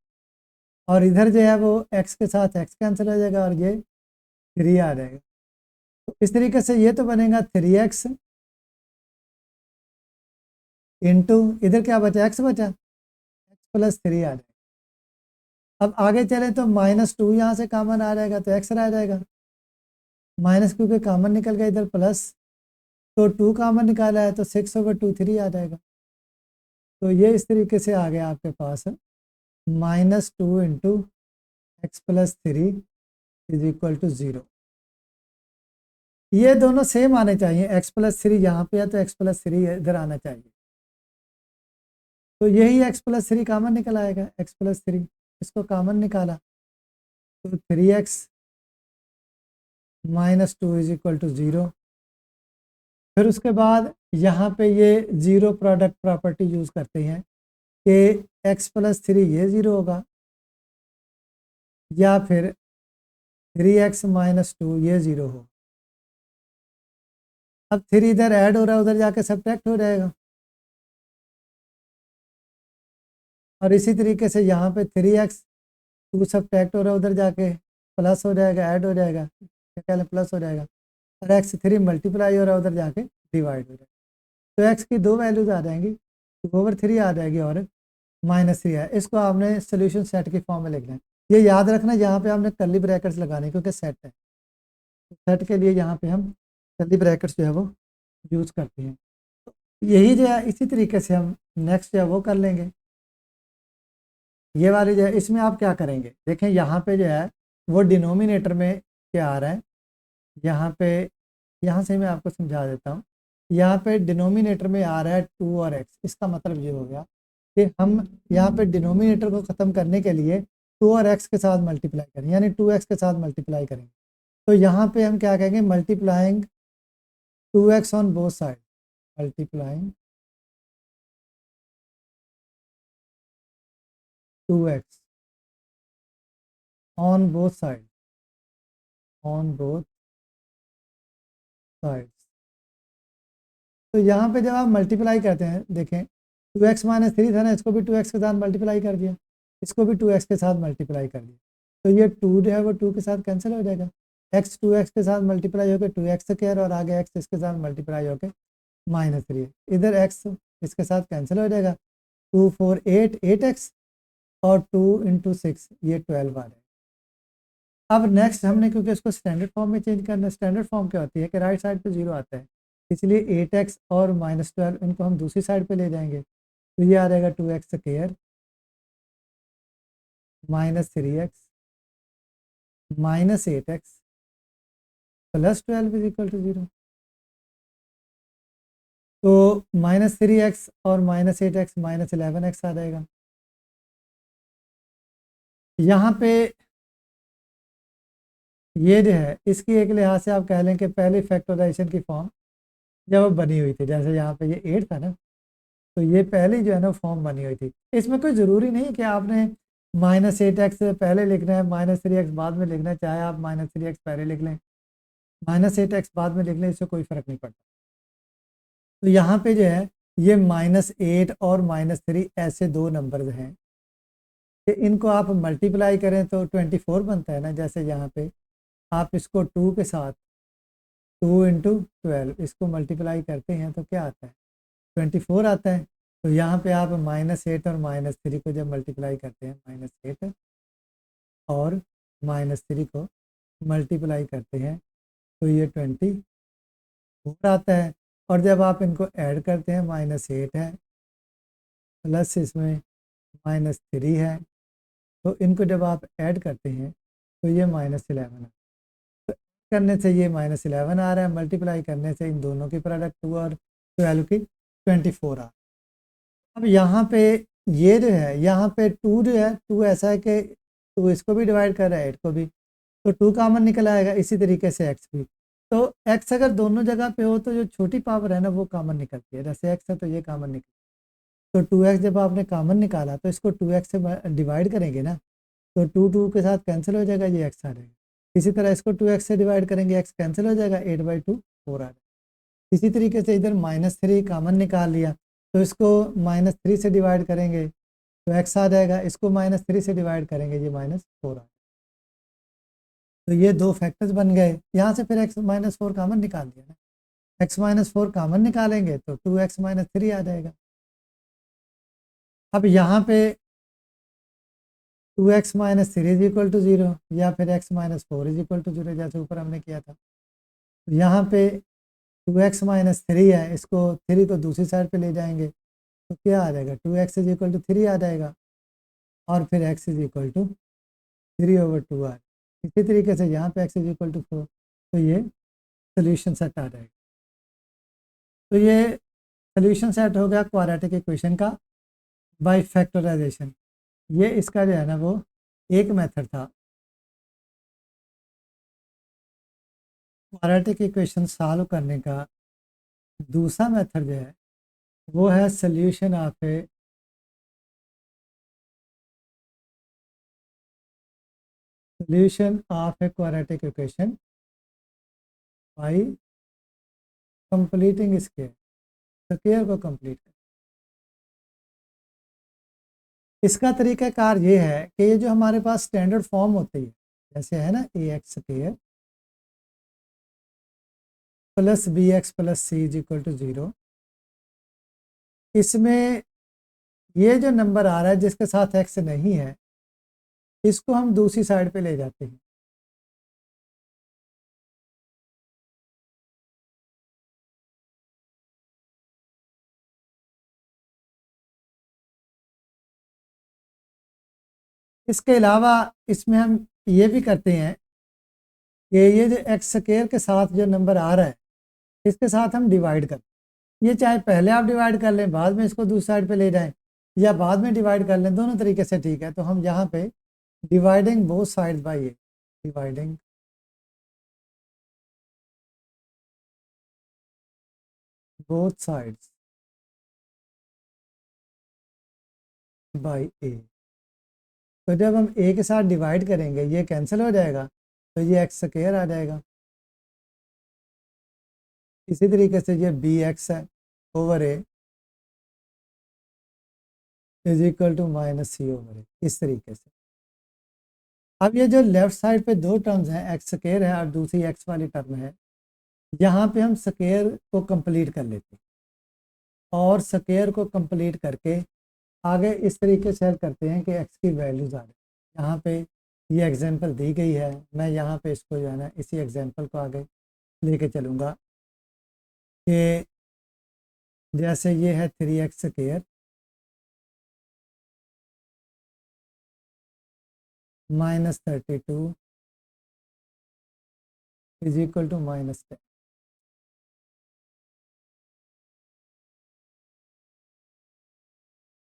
और इधर जो है वो x के साथ x कैंसिल हो जाएगा और ये 3 आ जाएगा। तो इस तरीके से ये तो बनेगा 3x इंटू इधर क्या बचा, x बचा, x + 3 आ जाएगा। अब आगे चले तो -2 यहाँ से कॉमन आ जाएगा तो x रह जाएगा, माइनस क्योंकि कॉमन निकल गया इधर प्लस, तो 2 कॉमन निकाला है तो 6/2 3 आ जाएगा। तो ये इस तरीके से आ गया आपके पास -2 into x + 3 is equal to 0। ये दोनों सेम आने चाहिए, x + 3 यहाँ पे है तो x + 3 इधर आना चाहिए। तो यही x + 3 कॉमन निकल आएगा, x + 3 इसको कॉमन निकाला तो 3x - 2 इज इक्वल टू 0। फिर उसके बाद यहाँ पे ये ज़ीरो प्रोडक्ट प्रॉपर्टी यूज़ करते हैं कि x+3 ये ज़ीरो होगा या फिर 3x-2 ये ज़ीरो हो। अब 3 इधर ऐड हो रहा है, उधर जाके सब्ट्रैक्ट हो जाएगा। और इसी तरीके से यहाँ पे 3x2 सब्ट्रैक्ट हो रहा है, उधर जाके प्लस हो जाएगा, ऐड हो जाएगा, क्या कहते हैं, प्लस हो जाएगा। और x3 मल्टीप्लाई हो रहा है, उधर जाके डिवाइड हो जाएगा। तो x की दो वैल्यूज आ जाएंगी, 2/3 आ जाएगी और -3 है। इसको आपने सोल्यूशन सेट की फॉर्म में लिखना है। ये याद रखना, यहाँ पे आपने कर्ली ब्रैकेट्स लगाने क्योंकि सेट है। सेट के लिए यहाँ पे हम कर्ली ब्रैकेट्स जो है वो यूज़ करते हैं। तो यही जो है इसी तरीके से हम नेक्स्ट जो है वो कर लेंगे। ये वाली जो है इसमें आप क्या करेंगे, देखें यहाँ पे जो है वो डिनोमिनेटर में क्या आ रहा है, यहाँ पे, यहाँ से मैं आपको समझा देता हूँ। यहाँ पे डिनोमिनेटर में आ रहा है 2 और x। इसका मतलब ये हो गया कि हम यहाँ पे डिनोमिनेटर को ख़त्म करने के लिए 2 और x के साथ मल्टीप्लाई करें, यानी 2x के साथ मल्टीप्लाई करेंगे। तो यहाँ पे हम क्या कहेंगे, multiplying 2x on both side, multiplying 2x on both side, on both sides. तो यहाँ पे जब आप मल्टीप्लाई करते हैं, देखें 2x-3 था ना, इसको भी 2x के साथ मल्टीप्लाई कर दिया, इसको भी 2x के साथ मल्टीप्लाई कर दिया। तो ये 2 जो है वो 2 के साथ कैंसिल हो जाएगा। x 2x के साथ मल्टीप्लाई होकर 2x² और आगे x इसके साथ मल्टीप्लाई होकर -3। इधर x इसके साथ कैंसिल हो जाएगा, 2 4 8 8x और 2 × 6 ये 12 आ जाएगा। अब नेक्स्ट हमने, क्योंकि इसको स्टैंडर्ड फॉर्म में चेंज करना है, स्टैंडर्ड फॉर्म क्या होती है कि राइट साइड पे 0 आता है, इसलिए 8x और -12 इनको हम दूसरी साइड पे ले जाएंगे। तो ये आ जाएगा 2x² -3x -8x +12 = 0। तो -3x और -8x -11x आ जाएगा। यहाँ पे ये जो है इसकी एक लिहाज से आप कह लें कि पहले फैक्टराइजेशन की फॉर्म जब बनी हुई थी, जैसे यहाँ पे ये 8 था ना, तो ये पहले जो है ना फॉर्म बनी हुई थी। इसमें कोई ज़रूरी नहीं कि आपने -8x पहले लिखना है, -3x बाद में लिखना है, चाहे आप -3x पहले लिख लें, -8x बाद में लिख लें, इससे कोई फ़र्क नहीं पड़ता। तो यहाँ पे जो है ये -8 और -3 ऐसे दो नंबर्स हैं कि इनको आप मल्टीप्लाई करें तो 24 बनता है ना। जैसे यहाँ पे आप इसको 2 के साथ 2 × 12 इसको मल्टीप्लाई करते हैं तो क्या आता है, 24 आता है। तो यहाँ पे आप -8 और -3 को जब मल्टीप्लाई करते हैं, -8 और -3 को मल्टीप्लाई करते हैं तो ये 24 आता है। और जब आप इनको ऐड करते हैं, -8 है प्लस इसमें -3 है, तो इनको जब आप ऐड करते हैं तो ये -11 है। तो करने से ये -11 आ रहा है, मल्टीप्लाई करने से इन दोनों की प्रोडक्ट 2 और 12 की 24 आ। अब यहाँ पे ये जो है, यहाँ पे 2 जो है, 2 ऐसा है कि 2 इसको भी डिवाइड कर रहा है 8 को भी, तो 2 कॉमन निकल आएगा। इसी तरीके से x भी, तो x अगर दोनों जगह पे हो तो जो छोटी पावर है ना वो कॉमन निकलती है। जैसे x है तो ये कॉमन निकल, तो 2x जब आपने कॉमन निकाला तो इसको 2x से डिवाइड करेंगे ना, तो 2 के साथ कैंसिल हो जाएगा, ये x आ जाएगा। इसी तरह इसको 2x से डिवाइड करेंगे, x कैंसिल हो जाएगा, 8/2 4 आ जाएगा। इसी तरीके से इधर -3 कॉमन निकाल लिया, तो इसको -3 से डिवाइड करेंगे तो x आ जाएगा, इसको -3 से डिवाइड करेंगे, ये -4 आ जाएगा। तो ये दो फैक्टर्स बन गए। यहाँ से फिर x -4 कॉमन निकाल दिया ना, x -4 कॉमन निकालेंगे तो 2x -3 आ जाएगा। अब यहाँ पे 2x -3 = 0 या फिर x -4 = 0, जैसे ऊपर हमने किया था। तो यहाँ पे 2x -3 है, इसको 3 को दूसरी साइड पे ले जाएंगे तो क्या आ जाएगा, 2x = 3 आ जाएगा और फिर x = 3/2 आ। इसी तरीके से यहाँ पे x = 4, तो ये सोल्यूशन सेट आ जाएगा। तो ये सोल्यूशन सेट हो गया क्वाड्रेटिक इक्वेशन का बाय फैक्टराइजेशन। ये इसका जो है ना वो एक मेथड था क्वाड्रेटिक इक्वेशन सॉल्व करने का दूसरा मेथड जो है वो है solution of a quadratic equation by completing square को कंप्लीट कर। इसका तरीकाकार ये है कि ये जो हमारे पास स्टैंडर्ड फॉर्म होती है, जैसे है ना a x square plus b x plus c is equal to 0, इसमें ये जो नंबर आ रहा है जिसके साथ एक्स नहीं है इसको हम दूसरी साइड पे ले जाते हैं। इसके अलावा इसमें हम ये भी करते हैं कि ये जो एक्स स्क्वायर के साथ जो नंबर आ रहा है इसके साथ हम डिवाइड करते हैं। ये चाहे पहले आप डिवाइड कर लें बाद में इसको दूसरी साइड पे ले जाएं या बाद में डिवाइड कर लें, दोनों तरीके से ठीक है। तो हम यहाँ पे dividing both sides by a, dividing both sides by a. तो जब हम ए के साथ डिवाइड करेंगे ये कैंसिल हो जाएगा तो ये एक्स स्क्वायर आ जाएगा। इसी तरीके से ये बी एक्स है over a is equal to minus c over a, इस तरीके से। अब ये जो लेफ्ट साइड पे दो टर्म्स हैं, एक्स स्क्वायर है और दूसरी एक्स वाली टर्म है, यहाँ पे हम स्क्वायर को कंप्लीट कर लेते हैं और स्क्वायर को कंप्लीट करके आगे इस तरीके से हल करते हैं कि एक्स की वैल्यूज आ जाए। यहाँ पे ये एग्जांपल दी गई है, मैं यहाँ पे इसको जो है ना इसी एग्जांपल को आगे लेके चलूँगा कि जैसे ये है 3x square minus 32 is equal to minus 10।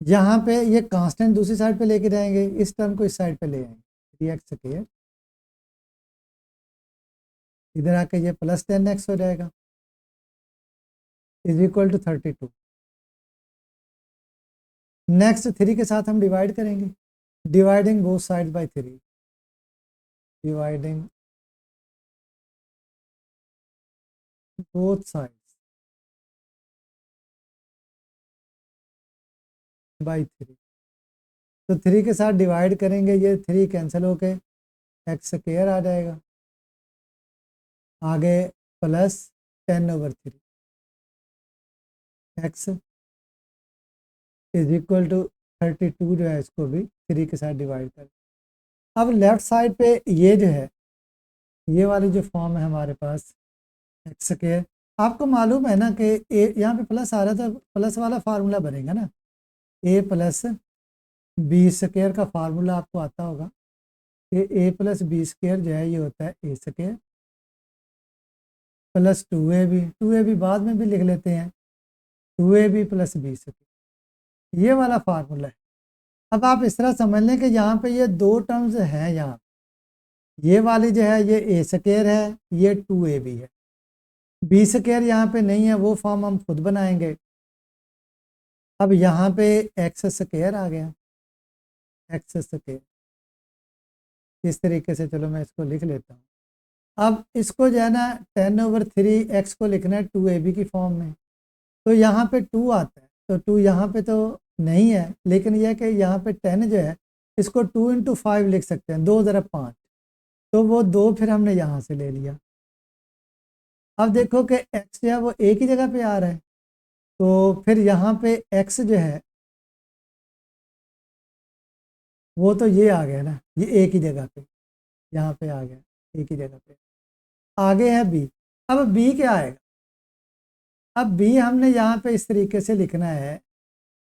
यहाँ पे ये कांस्टेंट दूसरी साइड पे लेके जाएंगे, इस टर्म को इस साइड पे ले आएंगे, 3x स्क्वायर इधर आके ये प्लस 10x हो जाएगा इज इक्वल टू 32। नेक्स्ट 3 के साथ हम डिवाइड करेंगे, dividing both side by 3, dividing both sides bye 3। तो 3 के साथ डिवाइड करेंगे, ये 3 कैंसिल होके एक्स स्क्वायर आ जाएगा, आगे plus 10/3 x is equal to 32 जो है इसको भी 3 के साथ डिवाइड कर। अब लेफ्ट साइड पे ये जो है ये वाली जो फॉर्म है हमारे पास एक्स स्क्वायर, आपको मालूम है ना कि ए यहाँ पे प्लस आ रहा था, प्लस वाला फार्मूला बनेगा ना, ए प्लस बी स्क्वायर का फार्मूला आपको आता होगा कि ए प्लस बी स्क्वायर जो है ये होता है ए स्क्वायर प्लस 2ab बाद में भी लिख लेते हैं 2ab प्लस बी स्क्वायर, ये वाला फार्मूला है। अब आप इस तरह समझ लें कि यहाँ पे ये दो टर्म्स हैं, यहाँ ये वाली जो है ये ए स्क्वायर है, ये 2ab है, बी स्क्वायर यहाँ पे नहीं है, वो फॉर्म हम खुद बनाएंगे। अब यहाँ पे एक्स स्क्वायर आ गया, एक्स स्क्वायर इस तरीके से, चलो मैं इसको लिख लेता हूँ। अब इसको जो है ना 10/3 एक्स को लिखना है 2ab की फॉर्म में, तो यहाँ पे 2 आता है, तो 2 यहाँ पे तो नहीं है, लेकिन यह कि यहाँ पे 10 जो है इसको 2 × 5 लिख सकते हैं, 2 × 5, तो वो 2 फिर हमने यहाँ से ले लिया। अब देखो कि x जो है वो एक ही जगह पे आ रहा है, तो फिर यहाँ पे x जो है वो तो ये आ गया ना, ये एक ही जगह पे यहाँ पे आ गया, एक ही जगह पे। आगे है b, अब b क्या आएगा, अब b हमने यहाँ पे इस तरीके से लिखना है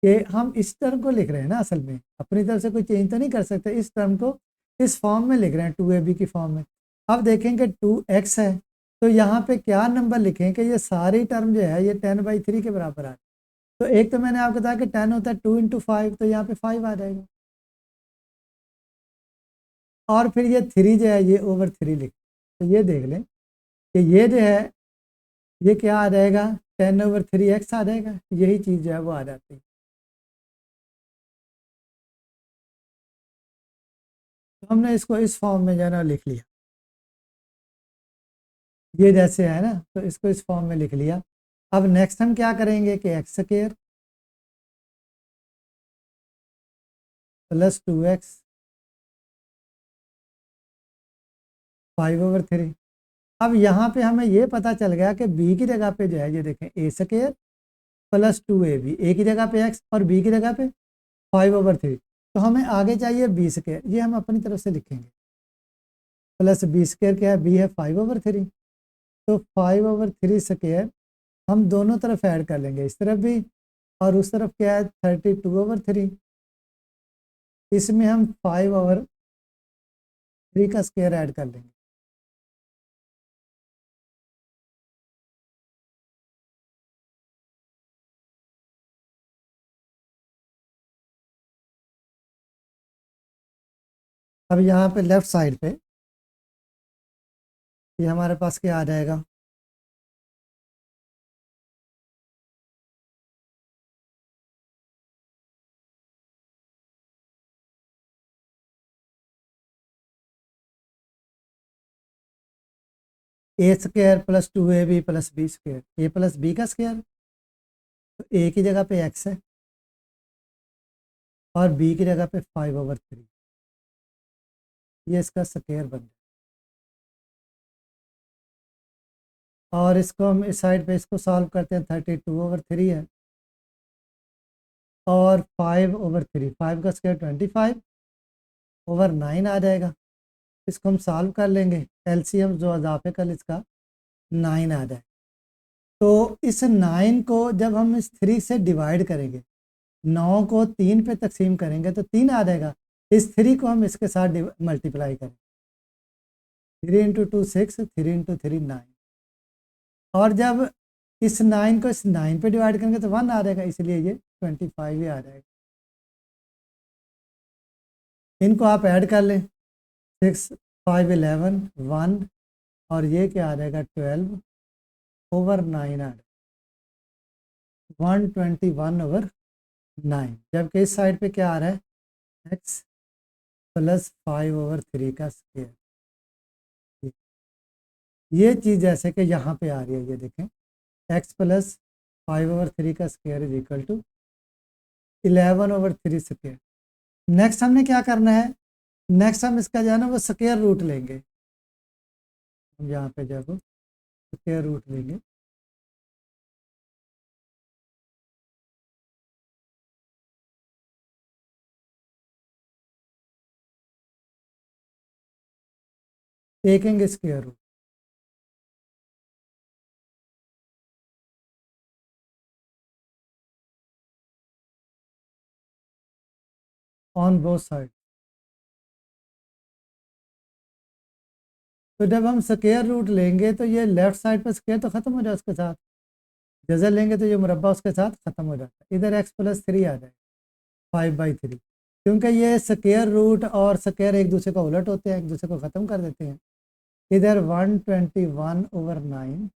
कि हम इस टर्म को लिख रहे हैं ना, असल में अपनी तरफ से कोई चेंज तो नहीं कर सकते, इस टर्म को इस फॉर्म में लिख रहे हैं 2ab की फॉर्म में। अब देखेंगे 2x है, तो यहाँ पे क्या नंबर लिखें कि ये सारी टर्म जो है ये 10/3 के बराबर आ जाए। तो एक तो मैंने आपको बताया कि 10 होता है 2 × 5, तो यहाँ पे 5 आ जाएगा, और फिर ये 3 जो है ये ओवर 3 लिख, तो ये देख लें कि ये जो है ये क्या आ जाएगा 10/3x आ जाएगा, यही चीज़ जो है वो आ जाती है। तो हमने इसको इस फॉर्म में जो है ना लिख लिया, ये जैसे है ना, तो इसको इस फॉर्म में लिख लिया। अब नेक्स्ट हम क्या करेंगे कि x² प्लस 2x 5/3। अब यहाँ पे हमें ये पता चल गया कि b की जगह पे जो है ये देखें a² प्लस 2ab, a की जगह पे x और b की जगह पे 5/3। तो हमें आगे चाहिए b², ये हम अपनी तरफ से लिखेंगे। प्लस b² क्या है, b है 5/3, तो 5/3² हम दोनों तरफ ऐड कर लेंगे, इस तरफ भी और उस तरफ क्या है 32/3। इसमें हम 5/3 का स्क्वायर ऐड कर लेंगे। अब यहाँ पे लेफ्ट साइड पे ये हमारे पास क्या आ जाएगा, a² plus 2ab plus b², a plus b का स्क्वायर। तो a की जगह पे x है और b की जगह पे 5/3, ये इसका स्क्वायर बन गया। और इसको हम इस साइड पे इसको सॉल्व करते हैं, 32/3 है और 5/3, 5 का स्क्वायर 25/9 आ जाएगा। इसको हम सॉल्व कर लेंगे, एलसीएम जो इजाफे कल इसका 9 आ जाए। तो इस 9 को जब हम इस 3 से डिवाइड करेंगे, 9 को 3 पे तकसीम करेंगे तो 3 आ जाएगा। इस 3 को हम इसके साथ मल्टीप्लाई करें, 3 × 2 6, 3 × 3 9। और जब इस 9 को इस 9 पे डिवाइड करेंगे तो 1 आ जाएगा, इसलिए ये 25 ही आ जाएगा। इनको आप ऐड कर लें, 6 5 11 1 और ये क्या आ जाएगा 12/9 आ जाएगा, 121/9। जबकि इस साइड पे क्या आ रहा है, x प्लस 5/3 का स्क्वायर। ये चीज़ जैसे कि यहाँ पे आ रही है, ये देखें x प्लस 5/3 का square is equal to 11/3 square. Next हमने क्या करना है, नेक्स्ट हम इसका जो है ना वो स्क्वायर रूट लेंगे। हम यहाँ पे जब स्क्वायर रूट लेंगे, देखेंगे square root. On both side. तो जब हम स्क्वायर रूट लेंगे तो ये लेफ्ट साइड पर स्क्वायर तो खत्म हो जाए, उसके साथ जजर लेंगे तो ये मुरब्बा उसके साथ खत्म हो जाता है। इधर x प्लस 3 आ जाए 5/3, क्योंकि ये स्क्वायर रूट और स्क्वायर एक दूसरे को उलट होते हैं, एक दूसरे को ख़त्म कर देते हैं। इधर 121/9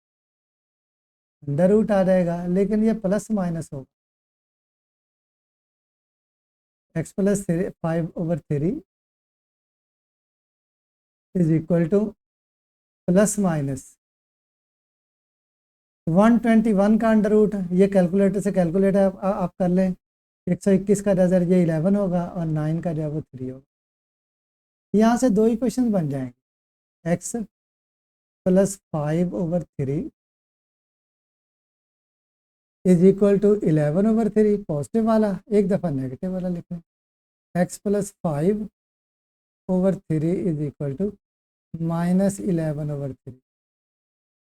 अंडर रूट आ जाएगा, लेकिन ये प्लस माइनस होगा, x plus 5/3 is equal two plus minus 121 का अंडर रूट। ये कैलकुलेटर से कैलकुलेट आप कर लें, 121 का नज़र ये 11 होगा और 9 का जो है वो 3 होगा। यहाँ से दो इक्वेशन बन जाएंगे, x plus 5/3 is equal to 11/3, positive वाला, एक दफ़ा नेगेटिव वाला लिख लें, x plus 5/3 is equal to -11/3।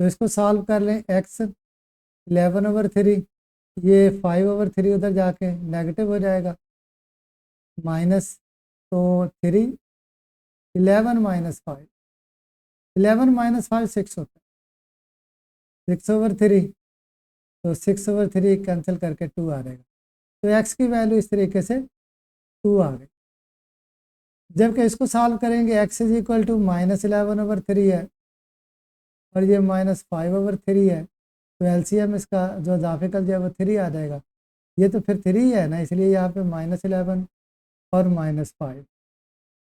तो इसको सॉल्व कर लें, x 11/3, ये 5/3 उधर जाके नेगेटिव हो जाएगा, माइनस, तो 3, 11 माइनस 5, 11 माइनस 5 6 होता है, 6/3, तो 6/3 कैंसिल करके 2 आ जाएगा। तो x की वैल्यू इस तरीके से 2 आ गई। जबकि इसको सॉल्व करेंगे, x इज इक्वल टू -11/3 है और ये -5/3 है, तो एलसीएम इसका जो इजाफे कर दिया वो 3 आ जाएगा। ये तो फिर 3 ही है ना, इसलिए यहाँ पे -11 और -5,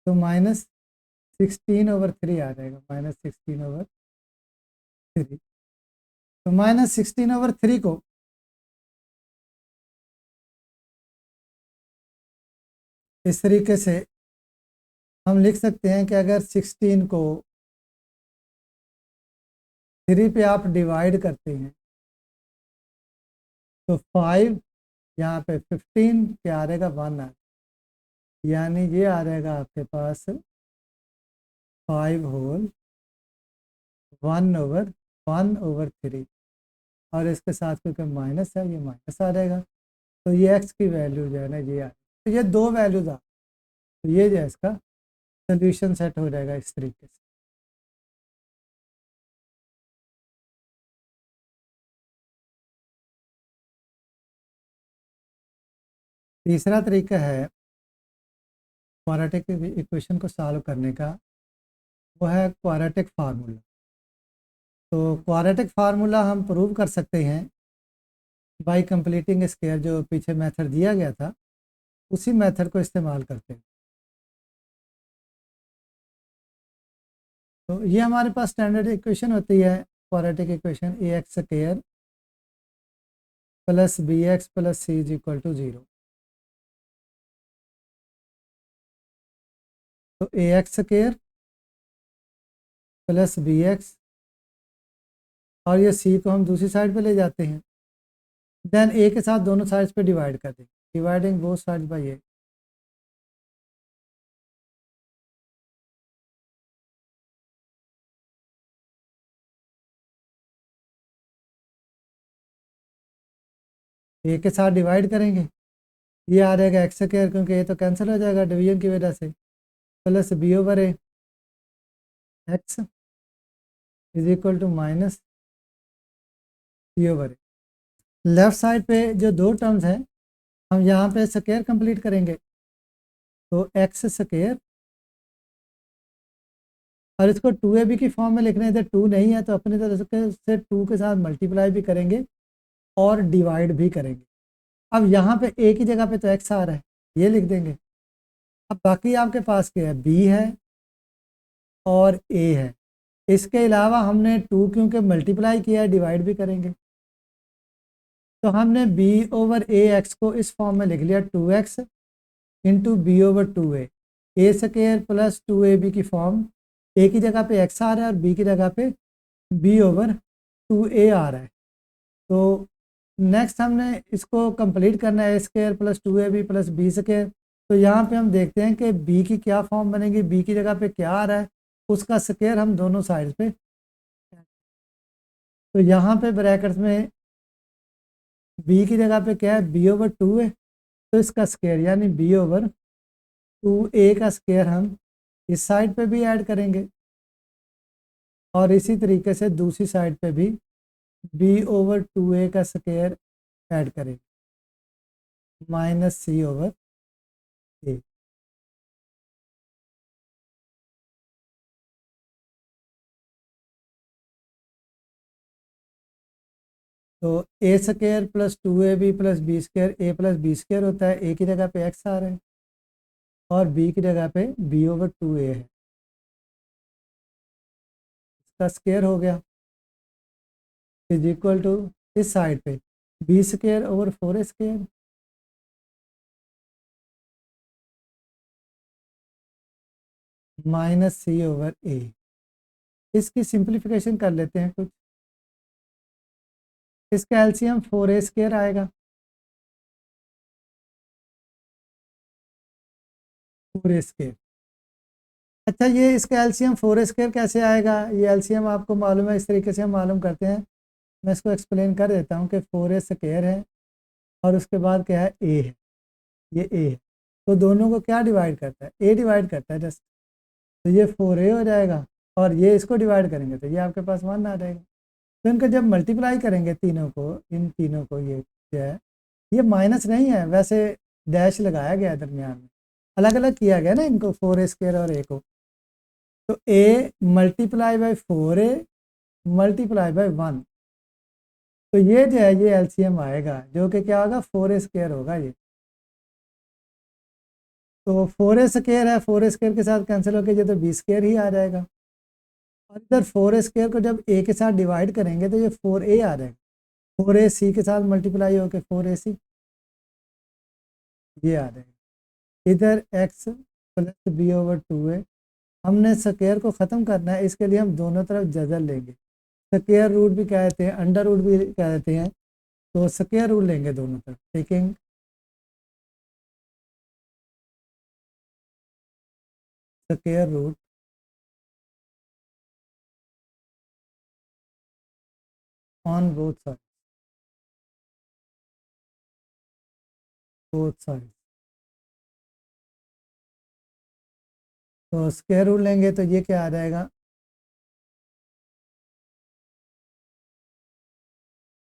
तो -16/3 आ जाएगा, -16/3। तो -16/3 को इस तरीके से हम लिख सकते हैं कि अगर 16 को 3 पे आप डिवाइड करते हैं तो 5, यहाँ पे 15 क्या आ रहेगा, 1 आ, यानी ये आ रहेगा आपके पास 5 होल 1/3, और इसके साथ क्योंकि माइनस है ये माइनस आ जाएगा। तो ये एक्स की वैल्यू जो है ना ये आ, तो ये दो वैल्यूज आ, तो ये जो है इसका सोल्यूशन सेट हो जाएगा इस तरीके से। तीसरा तरीका है क्वाड्रेटिक इक्वेशन को सॉल्व करने का, वो है क्वाड्रेटिक फार्मूला। तो क्वाड्रेटिक फार्मूला हम प्रूव कर सकते हैं बाय कंप्लीटिंग स्क्वायर, जो पीछे मेथड दिया गया था उसी मेथड को इस्तेमाल करते हैं। तो ये हमारे पास स्टैंडर्ड इक्वेशन होती है quadratic equation, ax² plus bx plus c is equal to 0। तो ax² प्लस bx, और ये c को हम दूसरी साइड पे ले जाते हैं, देन a के साथ दोनों साइड्स पे डिवाइड कर दें, dividing both sides bye a। a के साथ डिवाइड करेंगे, ये आ जाएगा x², क्योंकि ये तो कैंसिल हो जाएगा डिवीजन की वजह से, plus b/a x is equal to minus c/a। Left side पे जो दो टर्म्स हैं हम यहाँ पे स्क्वायर कंप्लीट करेंगे, तो x², और इसको 2ab की फॉर्म में लिखने थे, 2 नहीं है तो अपनी तरफ से 2 के साथ मल्टीप्लाई भी करेंगे और डिवाइड भी करेंगे। अब यहाँ पे a की जगह पे तो x आ रहा है, ये लिख देंगे। अब बाकी आपके पास क्या है, b है और a है, इसके अलावा हमने 2 क्योंकि मल्टीप्लाई किया है डिवाइड भी करेंगे, तो हमने b/ax को इस फॉर्म में लिख लिया 2x into b/2a, a² plus 2ab की फॉर्म, a की जगह पे x आ रहा है और b की जगह पे b/2a आ रहा है। तो नेक्स्ट हमने इसको कंप्लीट करना है, a² plus 2ab plus b²। तो यहाँ पे हम देखते हैं कि b की क्या फॉर्म बनेगी, b की जगह पे क्या आ रहा है, उसका स्क्वायर हम दोनों साइड पे, तो यहाँ पे ब्रैकेट्स में b की जगह पे क्या है, b/2a, तो इसका स्क्वायर यानी b/2a का स्क्वायर हम इस साइड पे भी ऐड करेंगे, और इसी तरीके से दूसरी साइड पे भी b/2a का स्क्वायर ऐड करेंगे, माइनस c/a। तो a² plus 2ab plus b², a plus b² होता है, a की जगह पे x आ रहे हैं और b की जगह पे b/2a है, इसका स्क्वायर हो गया इज इक्वल टू इस साइड पे b²/4a² माइनस c/a। इसकी सिंप्लीफिकेशन कर लेते हैं कुछ, इसका एलसीएम 4a² आएगा, 4a²। अच्छा, ये इसका एलसीएम 4a² कैसे आएगा, ये एलसीएम आपको मालूम है, इस तरीके से हम मालूम करते हैं, मैं इसको एक्सप्लेन कर देता हूँ कि 4a² है और उसके बाद क्या है, a है, ये a है, तो दोनों को क्या डिवाइड करता है, a डिवाइड करता है जस्ट, तो ये 4a हो जाएगा, और ये इसको डिवाइड करेंगे तो ये आपके पास 1 आ जाएगा। तो इनको जब मल्टीप्लाई करेंगे तीनों को, इन तीनों को, ये क्या है, ये माइनस नहीं है, वैसे डैश लगाया गया है दरमियान में, अलग अलग किया गया ना इनको, 4a² और a को, तो a multiply by 4a multiply by 1, तो ये जो है ये एलसीएम आएगा जो कि क्या होगा 4a² होगा ये। तो 4a² है, 4a² के साथ कैंसिल होकर ये तो b² ही आ जाएगा। और इधर 4a² को जब a के साथ डिवाइड करेंगे तो ये 4a आ जाएगा, 4ac के साथ मल्टीप्लाई होकर 4ac ये आ जाएगा। इधर x प्लस b/2a, हमने स्क्वायर को ख़त्म करना है, इसके लिए हम दोनों तरफ जजर लेंगे। स्क्वायर रूट भी कहते हैं, अंडर रूट भी कहते हैं, तो स्क्वायर रूट लेंगे दोनों तरफ। Taking square root on both side, both side. तो स्क्वायर रूट लेंगे तो ये क्या आ जाएगा,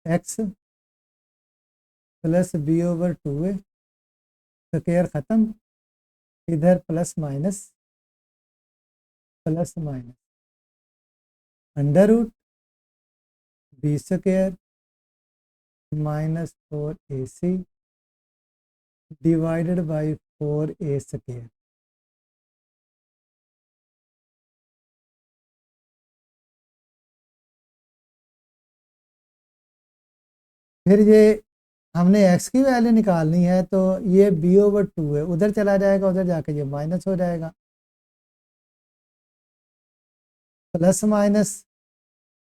x प्लस b/2a, स्क्वायर ख़त्म, इधर plus minus plus minus, under root b² minus 4ac divided by 4a²। फिर ये हमने x की वैल्यू निकालनी है, तो ये b/2 है, उधर चला जाएगा, उधर जाके ये माइनस हो जाएगा, प्लस माइनस।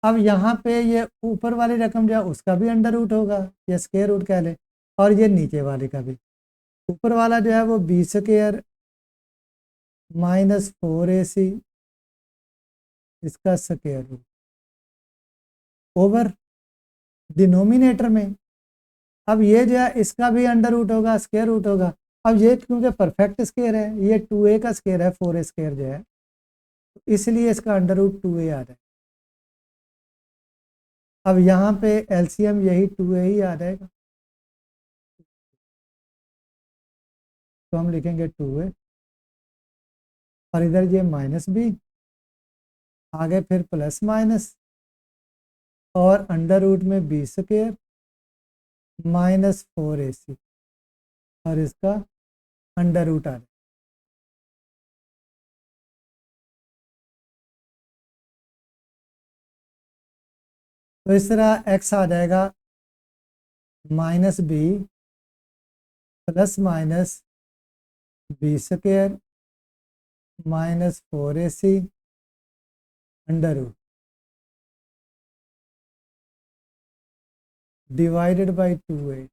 अब यहाँ पे ये ऊपर वाली रकम जो है उसका भी अंडर रूट होगा या स्क्वायर रूट कह ले, और ये नीचे वाले का भी। ऊपर वाला जो है वो b² माइनस 4ac इसका स्क्वायर रूट ओवर डिनोमिनेटर में। अब ये जो है इसका भी अंडर रूट होगा, स्क्वायर रूट होगा। अब ये क्योंकि परफेक्ट स्क्वायर है, ये 2a का स्क्वायर है, 4a² जो है, इसलिए इसका अंडर रूट 2a आ जाए। अब यहाँ पे एलसीएम यही 2a ही आ जाएगा, तो हम लिखेंगे 2a, और इधर ये माइनस b, आगे फिर प्लस माइनस, और अंडर रूट में b² माइनस 4ac, और इसका अंडर रूट आ जाए। तो इस तरह x आ जाएगा minus b plus minus b² minus 4ac under root divided by 2a।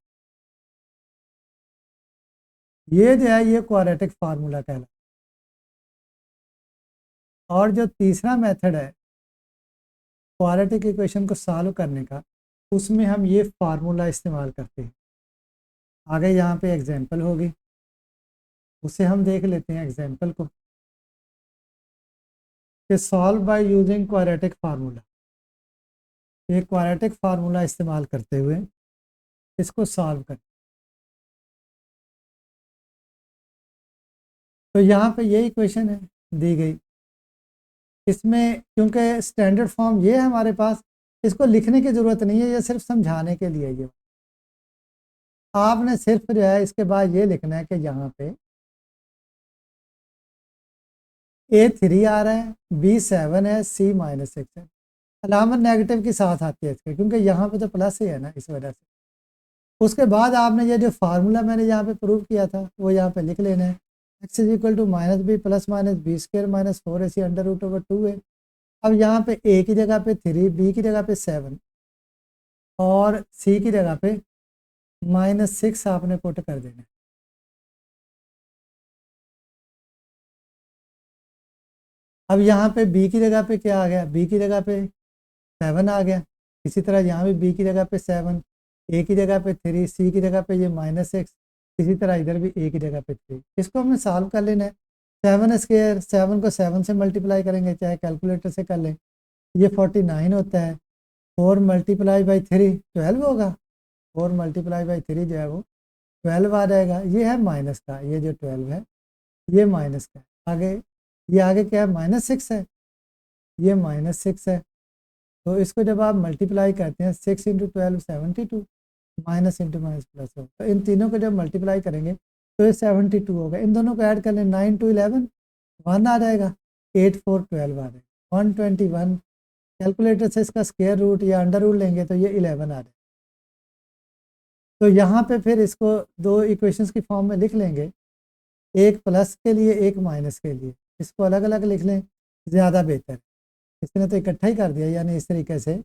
ये जो है ये क्वाड्रेटिक फार्मूला कहलाता है। और जो तीसरा मेथड है क्वाड्रेटिक इक्वेशन को सॉल्व करने का, उसमें हम ये फार्मूला इस्तेमाल करते हैं। आगे यहाँ पे एग्जांपल होगी, उसे हम देख लेते हैं एग्जांपल को, कि solve by using quadratic formula. ये क्वाड्रेटिक फार्मूला इस्तेमाल करते हुए इसको सॉल्व करें। तो यहाँ पे ये इक्वेशन है दी गई, इसमें क्योंकि स्टैंडर्ड फॉर्म ये है हमारे पास, इसको लिखने की ज़रूरत नहीं है, ये सिर्फ समझाने के लिए। ये आपने सिर्फ जो है इसके बाद ये लिखना है कि यहाँ पे a3 आ रहा है, b7 है, c-6 है। अलामत नेगेटिव के साथ आती है इसके, क्योंकि यहाँ पे तो प्लस ही है ना, इस वजह से। उसके बाद आपने ये जो फार्मूला मैंने यहाँ पे प्रूव किया था वो यहाँ पे लिख लेना है, x is equal to minus b plus minus b² minus 4ac under root over 2a। अब यहाँ पे a की जगह पे 3, b की जगह पे 7 और c की जगह पे -6 आपने पुट कर देना है। अब यहाँ पे b की जगह पे क्या आ गया, b की जगह पे 7 आ गया। इसी तरह यहाँ भी b की जगह पे 7, a की जगह पे 3, c की जगह पे ये -6, इसी तरह इधर भी a की जगह पे 3। इसको हमने सॉल्व कर लेना है। 7² 7 को 7 से मल्टीप्लाई करेंगे, चाहे कैलकुलेटर से कर लें, ये 49 होता है। 4 मल्टीप्लाई बाई 3 12 होगा, 4 मल्टीप्लाई बाई 3 जो है वो 12 आ जाएगा। ये है माइनस का, ये जो 12 है ये माइनस का है। आगे ये आगे क्या है, -6 है, ये -6 है। तो इसको जब आप मल्टीप्लाई करते हैं 6 into 12 72, minus into minus plus हो, तो इन तीनों को जब मल्टीप्लाई करेंगे तो ये 72 होगा। इन दोनों को ऐड कर लें, 9 टू 11 1 आ जाएगा, 8 4 12 आ जाएगा 121। कैलकुलेटर से इसका स्क्वायर रूट या अंडर रूट लेंगे तो ये 11 आ जाएगा। तो यहाँ पे फिर इसको दो इक्वेशंस की फॉर्म में लिख लेंगे, एक प्लस के लिए एक माइनस के लिए, इसको अलग अलग लिख लें ज़्यादा बेहतर। इसने तो इकट्ठा ही कर दिया, यानी इस तरीके से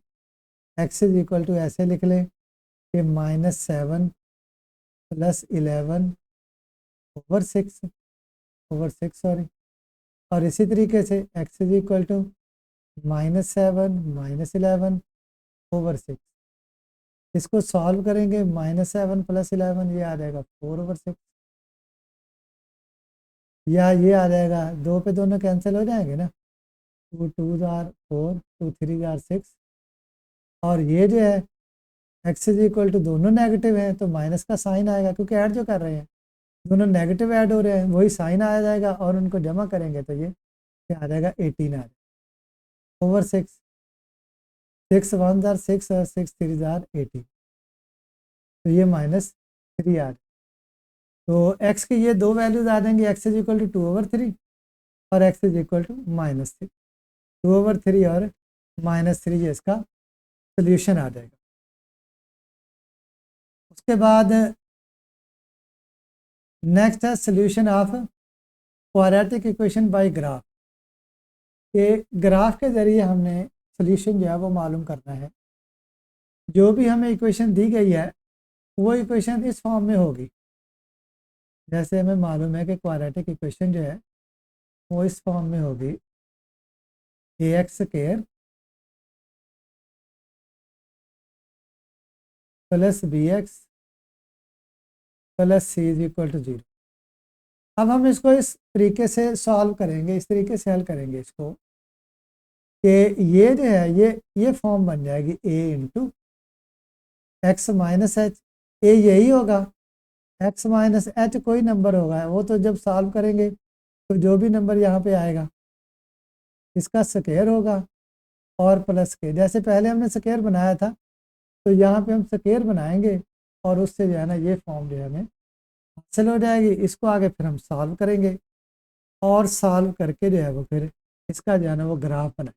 x इज इक्वल टू ऐसे लिख लें कि -7 + 11 ओवर 6 सॉरी, और इसी तरीके से x is equal to -7 - 11 over 6। इसको सॉल्व करेंगे, -7 + 11 ये आ जाएगा 4 ओवर 6, या ये आ जाएगा, 2 पे दोनों कैंसिल हो जाएंगे ना, 2 2 आर 4, 2 3 आर 6, और ये जो है x इज इक्वल टू दोनों नेगेटिव हैं तो माइनस का साइन आएगा, क्योंकि ऐड जो कर रहे हैं दोनों नेगेटिव ऐड हो रहे हैं, वही साइन आ जाएगा, और उनको जमा करेंगे तो ये क्या आ जाएगा 18 आ जाएगा ओवर 6। 6 1 आर 6 और 6 3 आर 18, तो ये -3 आ जाएगा। तो x की ये दो वैल्यूज आ जाएंगी, x is equal to 2 over 3 और x is equal to -3, 2 over 3 और -3, ये इसका सोल्यूशन आ जाएगा। उसके बाद नेक्स्ट है solution of quadratic equation by graph. ये ग्राफ के ज़रिए हमने सोल्यूशन जो है वो मालूम करना है। जो भी हमें इक्वेशन दी गई है वो इक्वेशन इस फॉर्म में होगी, जैसे हमें मालूम है कि क्वाड्रेटिक इक्वेशन जो है वो इस फॉर्म में होगी, ax² + bx + c is equal to 0। अब हम इसको इस तरीके से सॉल्व करेंगे, इस तरीके से हल करेंगे इसको कि ये जो है ये फॉर्म बन जाएगी a into x minus h. A यही होगा, x माइनस एच कोई नंबर होगा, वो तो जब सॉल्व करेंगे तो जो भी नंबर यहाँ पे आएगा इसका स्क्वायर होगा और प्लस के, जैसे पहले हमने स्क्वायर बनाया था तो यहाँ पे हम स्क्वायर बनाएंगे और उससे जो है ना ये फॉर्म जो है हमें हासिल हो जाएगी। इसको आगे फिर हम सॉल्व करेंगे और सॉल्व करके जो है वो फिर इसका जो है ना वो ग्राफ बनाए।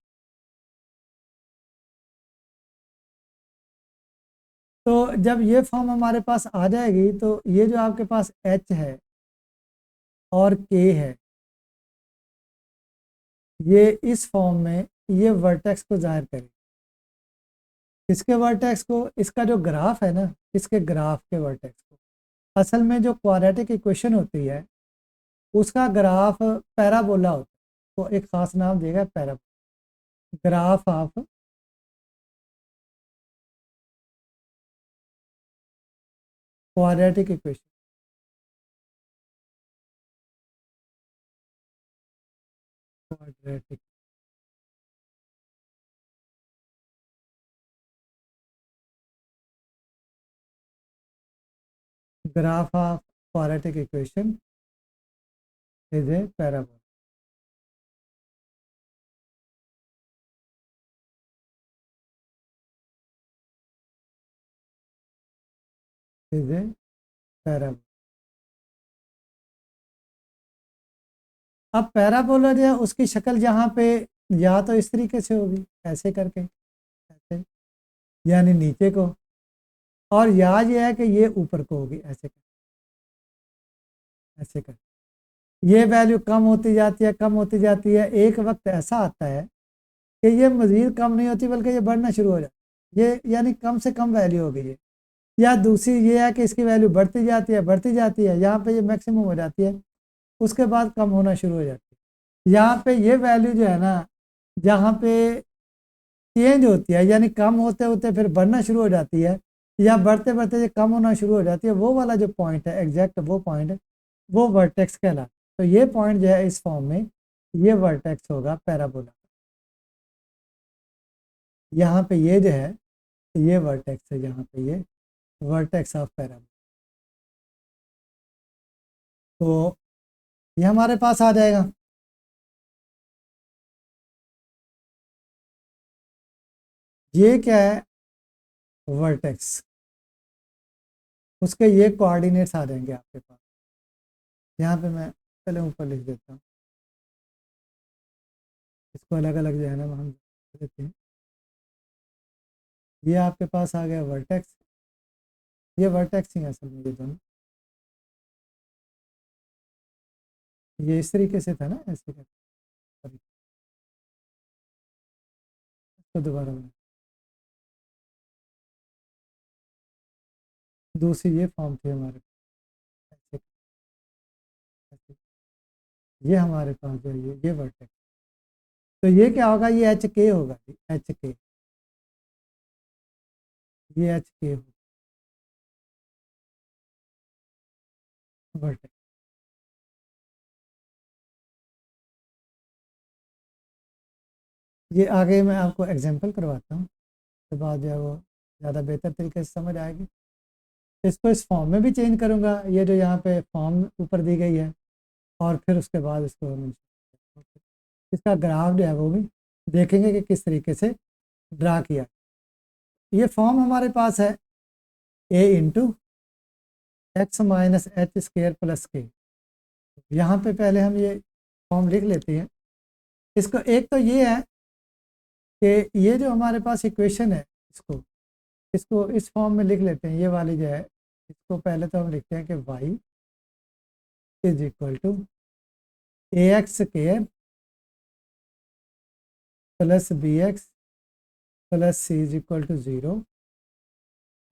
तो जब ये फॉर्म हमारे पास आ जाएगी तो ये जो आपके पास h है और k है, ये इस फॉर्म में ये वर्टेक्स को जाहिर करें। इसके वर्टेक्स को, इसका जो ग्राफ है ना, इसके ग्राफ के वर्टेक्स को, असल में जो क्वाड्रेटिक इक्वेशन होती है उसका ग्राफ पैराबोला होता है, तो एक ख़ास नाम देगा parabola, graph of quadratic equation. Quadratic graph of quadratic equation is A parabola. Is a parabola. अब पैराबोला जो है उसकी शक्ल यहाँ पे या तो इस तरीके से होगी ऐसे करके, ऐसे, यानी नीचे को, और या ये है कि ये ऊपर को होगी ऐसे कर, ऐसे कर। ये वैल्यू कम होती जाती है, कम होती जाती है, एक वक्त ऐसा आता है कि ये मज़ीद कम नहीं होती बल्कि ये बढ़ना शुरू हो जाती है, ये यानी कम से कम वैल्यू हो गई है। या दूसरी ये है कि इसकी वैल्यू बढ़ती जाती है, बढ़ती जाती है, यहाँ पे ये मैक्सिमम हो जाती है, उसके बाद कम होना शुरू हो जाती है। यहाँ पे ये वैल्यू जो है ना, जहाँ पे चेंज होती है, यानी कम होते होते फिर बढ़ना शुरू हो जाती है, या बढ़ते बढ़ते ये कम होना शुरू हो जाती है, वो वाला जो पॉइंट है एग्जैक्ट वो पॉइंट वो वर्टेक्स कहलाता है। तो ये पॉइंट जो है इस फॉर्म में ये वर्टेक्स होगा पैराबोला। यहाँ पे ये जो है ये वर्टेक्स है, यहाँ पे ये वर्टेक्स ऑफ पैराबोला। तो ये हमारे पास आ जाएगा। ये क्या है, वर्टेक्स, उसके ये कोऑर्डिनेट्स आ जाएंगे आपके पास। यहाँ पे मैं पहले ऊपर लिख देता हूँ, इसको अलग अलग जो है ना हम देते हैं। ये आपके पास आ गया वर्टेक्स, ये वर्टेक्स ही है असल में ये दोनों। ये इस तरीके से था ना, ऐसे करके तो दोबारा बना। दूसरी ये फॉर्म थी हमारे पास, ऐसे ये हमारे पास जो है ये वर्टेक्स। तो ये क्या होगा, ये एच के होगा, एच के, ये एच के होगा वर्टेक्स। ये आगे मैं आपको एग्जांपल करवाता हूँ, उसके बाद जो है वो ज़्यादा बेहतर तरीके से समझ आएगी। इसको इस फॉर्म में भी चेंज करूँगा, ये जो यहाँ पे फॉर्म ऊपर दी गई है, और फिर उसके बाद इसको हम इसका ग्राफ जो है वो भी देखेंगे कि किस तरीके से ड्रा किया। ये फॉर्म हमारे पास है a into x minus h square plus k. यहाँ पे पहले हम ये फॉर्म लिख लेते हैं। इसको एक तो ये है कि ये जो हमारे पास इक्वेशन है, इसको इसको इस फॉर्म में लिख लेते हैं, ये वाली जो है, इसको पहले तो हम लिखते हैं कि y is equal to a x square plus b x plus c is equal to 0,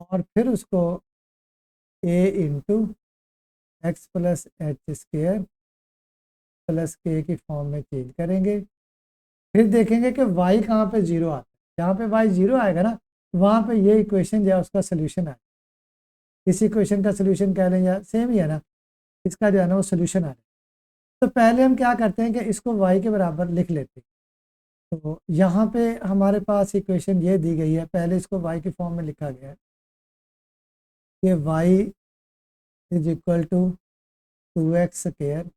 और फिर उसको a into x plus h square plus k की फॉर्म में चेंज करेंगे। फिर देखेंगे कि y कहाँ पे 0 आता है। जहाँ पे y 0 आएगा ना, वहाँ पे ये इक्वेशन जो है उसका सोल्यूशन आएगा। इस इक्वेशन का सोल्यूशन कह लें, या सेम ही है ना, इसका जो है ना वो सोल्यूशन आ जाए। तो पहले हम क्या करते हैं कि इसको y के बराबर लिख लेते हैं। तो यहाँ पे हमारे पास इक्वेशन ये दी गई है, पहले इसको y की फॉर्म में लिखा गया है। ये y is equal to 2x square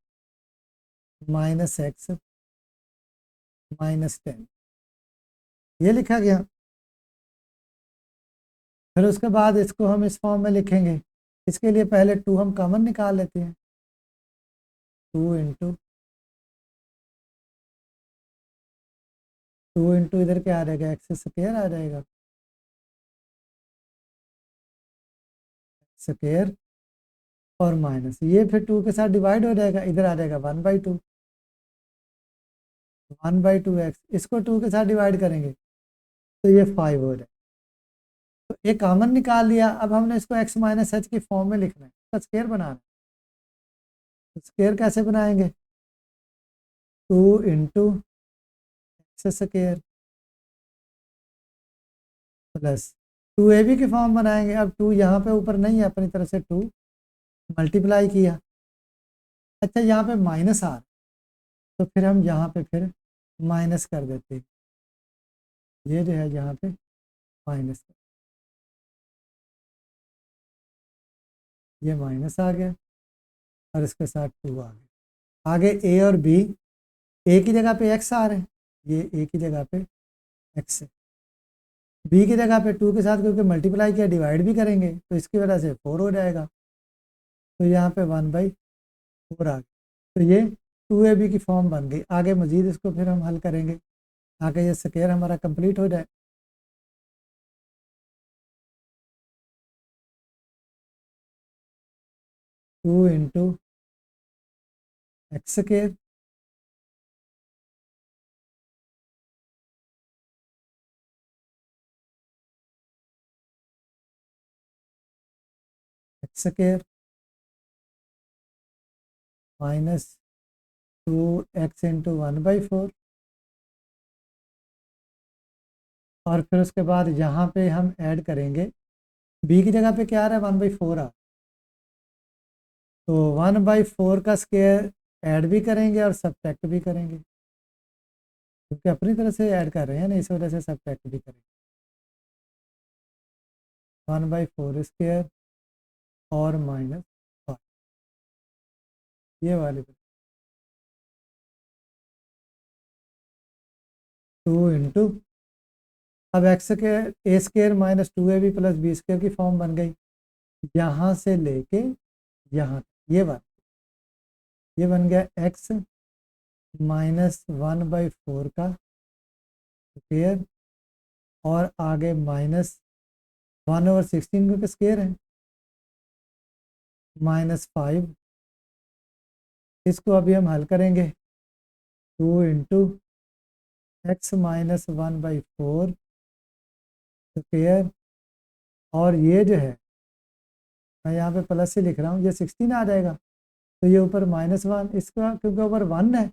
minus x minus 10, ये लिखा गया। फिर उसके बाद इसको हम इस फॉर्म में लिखेंगे। इसके लिए पहले 2 हम कॉमन निकाल लेते हैं, 2 इंटू इधर क्या आ जाएगा, एक्स स्क्वायर आ जाएगा, स्क्वायर और माइनस ये फिर 2 के साथ डिवाइड हो जाएगा, इधर आ जाएगा 1/2, 1/2x, इसको 2 के साथ डिवाइड करेंगे तो ये 5 हो जाएगा। तो एक कॉमन निकाल लिया। अब हमने इसको x माइनस एच की फॉर्म में लिखना है, इसका स्क्वायर बनाना है। तो स्क्वायर कैसे बनाएंगे, 2 into x square plus 2ab की फॉर्म बनाएंगे। अब 2 यहाँ पे ऊपर नहीं है, अपनी तरफ से 2 मल्टीप्लाई किया। अच्छा, यहाँ पे माइनस आ रहा, तो फिर हम यहाँ पे फिर माइनस कर देते हैं, ये जो है यहाँ पे माइनस, ये माइनस आ गया और इसके साथ 2 आ गया। आगे ए और बी, ए की जगह पे एक्स आ रहे हैं, ये ए की जगह पे एक्स है, बी की जगह पे 2 के साथ क्योंकि मल्टीप्लाई किया डिवाइड भी करेंगे तो इसकी वजह से 4 हो जाएगा। तो यहाँ पे 1/4 आ गया। तो ये 2ab की फॉर्म बन गई। आगे मजीद इसको फिर हम हल करेंगे, आगे ये स्क्वायर हमारा कंप्लीट हो जाए। Two into x square x square minus 2x into 1/4, और फिर उसके बाद यहाँ पे हम ऐड करेंगे, बी की जगह पे क्या आ रहा है, 1/4 आ, तो 1/4 का स्क्वायर ऐड भी करेंगे और सब्ट्रैक्ट भी करेंगे, क्योंकि अपनी तरह से ऐड कर रहे हैं ना, इस वजह से सब्ट्रैक्ट भी करेंगे। 1/4 स्क्वायर और माइनस 5, ये वाले 2 इंटू अब एक्स के a square minus 2ab plus b square की फॉर्म बन गई, यहाँ से लेके यहाँ ये बन गया एक्स माइनस 1/4 का स्केयर और आगे माइनस 1/16 क्योंकि स्केयर है -5। इसको अभी हम हल करेंगे 2 इंटू एक्स माइनस 1/4 स्क्वेयर, और ये जो है मैं यहाँ पे प्लस से लिख रहा हूँ, ये 16 आ जाएगा, तो ये ऊपर -1 इसका क्योंकि ऊपर 1 है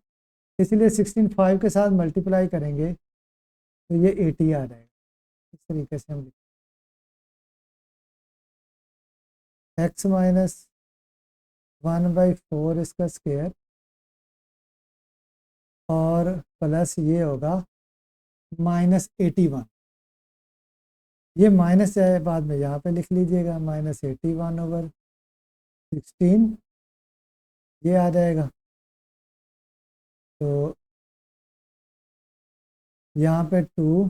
इसलिए 16 5 के साथ मल्टीप्लाई करेंगे तो ये 80 आ जाएगा। इस तरीके से हम एक्स माइनस 1/4 इसका स्क्वायर और प्लस ये होगा -81, ये माइनस है बाद में यहाँ पे लिख लीजिएगा -81/16 ये आ जाएगा। तो यहाँ पे 2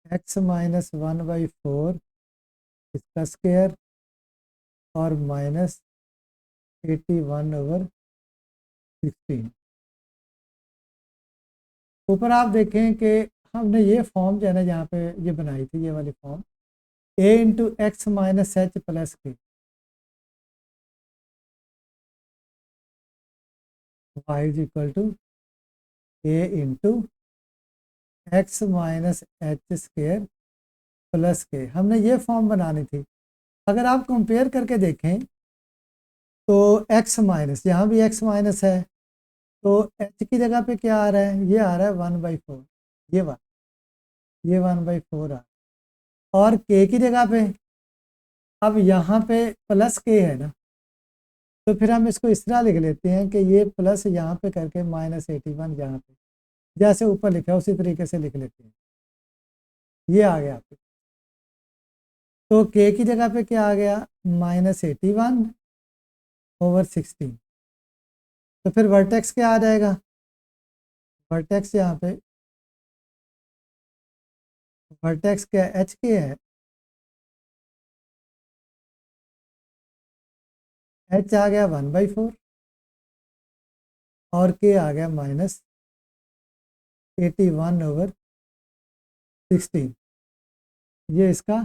एक्स माइनस 1/4 इसका स्क्वायर और -81/16। ऊपर आप देखें कि हमने ये फॉर्म जो है ना यहाँ पे ये बनाई थी, ये वाली form a into x minus h plus k y is equal to a into x minus h square plus k, हमने ये फॉर्म बनानी थी। अगर आप कंपेयर करके देखें तो एक्स माइनस, यहाँ भी एक्स माइनस है तो एच की जगह पे क्या आ रहा है, ये आ रहा है 1/4, ये 1/4 और के की जगह पे अब यहाँ पे प्लस के है ना, तो फिर हम इसको इस तरह लिख लेते हैं कि ये प्लस यहाँ पे करके -81 यहाँ पे जैसे ऊपर लिखा है उसी तरीके से लिख लेते हैं, ये आ गया आपके। तो के की जगह पे क्या आ गया -81/16। तो फिर वर्टेक्स क्या आ जाएगा, वर्टेक्स यहाँ पे वर्टेक्स क्या एच के है, एच आ गया 1/4 और के आ गया -81/16, ये इसका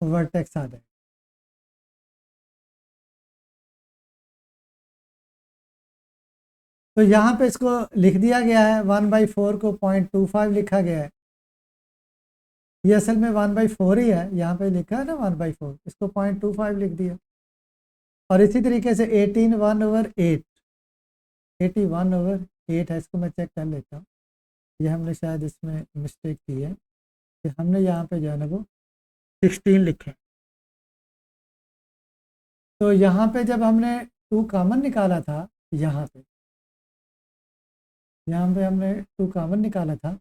वर्टेक्स आ जाएगा। तो यहाँ पे इसको लिख दिया गया है 1/4 को 0.25 लिखा गया है, ये असल में 1/4 ही है, यहाँ पे लिखा है ना 1/4, इसको 0.25 लिख दिया। और इसी तरीके से 18/8 81/8 है, इसको मैं चेक कर लेता हूँ, ये हमने शायद इसमें मिस्टेक की है कि हमने यहाँ पे जो है ना वो 16 लिखे। तो यहाँ पे जब हमने 2 कॉमन निकाला था, यहाँ पे हमने 2 कॉमन निकाला था,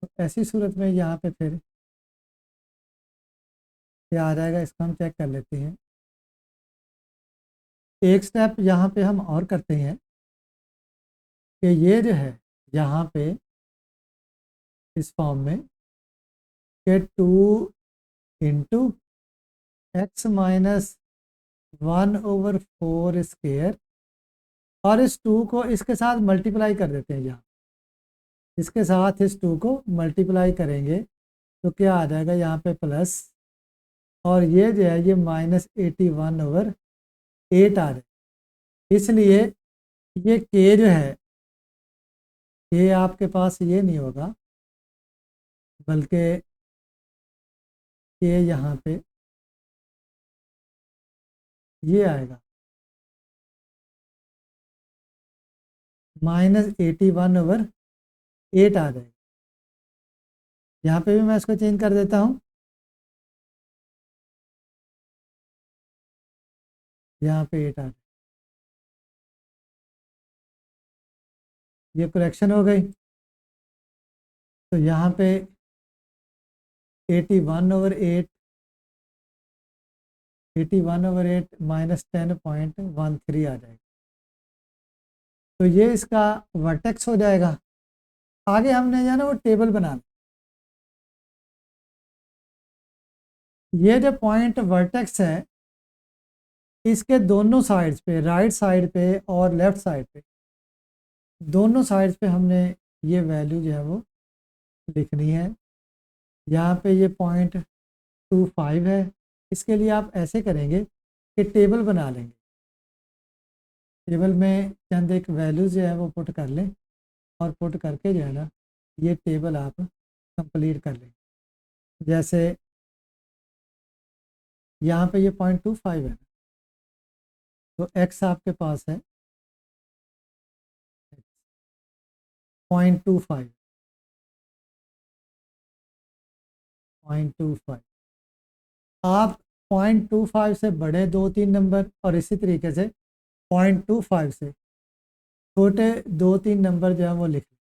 तो ऐसी सूरत में यहाँ पे फिर क्या आ जाएगा, इसको हम चेक कर लेते हैं। एक स्टेप यहाँ पे हम और करते हैं कि ये जो है यहाँ पे इस फॉर्म में कि 2 इंटू एक्स माइनस 1/4 स्क्वेयर और इस 2 को इसके साथ मल्टीप्लाई कर देते हैं, यहाँ इसके साथ इस 2 को मल्टीप्लाई करेंगे तो क्या आ जाएगा यहाँ पे प्लस, और ये जो है ये -81/8 आ जाएगा। इसलिए ये के जो है ये आपके पास ये नहीं होगा बल्कि के यहाँ पे ये आएगा -81/8 आ जाएगा। यहाँ पे भी मैं इसको चेंज कर देता हूँ, यहाँ पे 8 आ जाएगा, ये करेक्शन हो गई। तो यहाँ पे 81/8 -10.13 आ जाएगा, तो ये इसका वर्टेक्स हो जाएगा। आगे हमने जो है ना वो टेबल बनाना, ये जो पॉइंट वर्टेक्स है इसके दोनों साइड्स पे, राइट साइड पे और लेफ्ट साइड पे, दोनों साइड्स पे हमने ये वैल्यू जो है वो लिखनी है। यहाँ पे ये 0.25 है। इसके लिए आप ऐसे करेंगे कि टेबल बना लेंगे, टेबल में चंद एक वैल्यू जो है वो पुट कर लें और पुट करके जो है ना ये टेबल आप कंप्लीट कर लें। जैसे यहाँ पे ये 0.25 है, तो x आपके पास है 0.25, 0.25। आप 0.25 से बड़े 2-3 नंबर और इसी तरीके से 0.25 से छोटे 2-3 नंबर जो है वो लिख लें।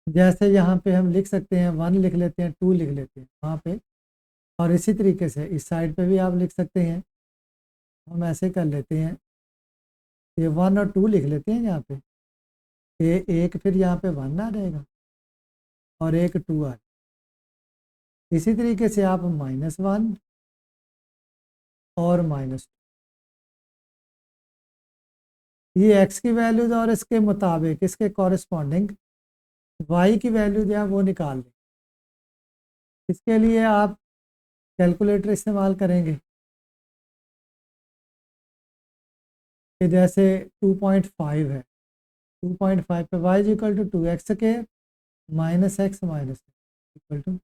जैसे यहाँ पे हम लिख सकते हैं 1 लिख लेते हैं, 2 लिख लेते हैं वहाँ पे, और इसी तरीके से इस साइड पे भी आप लिख सकते हैं। हम ऐसे कर लेते हैं, ये 1 और 2 लिख लेते हैं यहाँ पे, ये एक फिर यहाँ पे 1 आ जाएगा और एक 2 आ जाएगा। इसी तरीके से आप -1 और -2, ये x की वैल्यूज और इसके मुताबिक इसके कॉरेस्पॉन्डिंग y की वैल्यू जो है वो निकाल लें। इसके लिए आप कैलकुलेटर इस्तेमाल करेंगे कि जैसे 2.5 है, 2.5 पे y equal to 2x² minus x minus equal to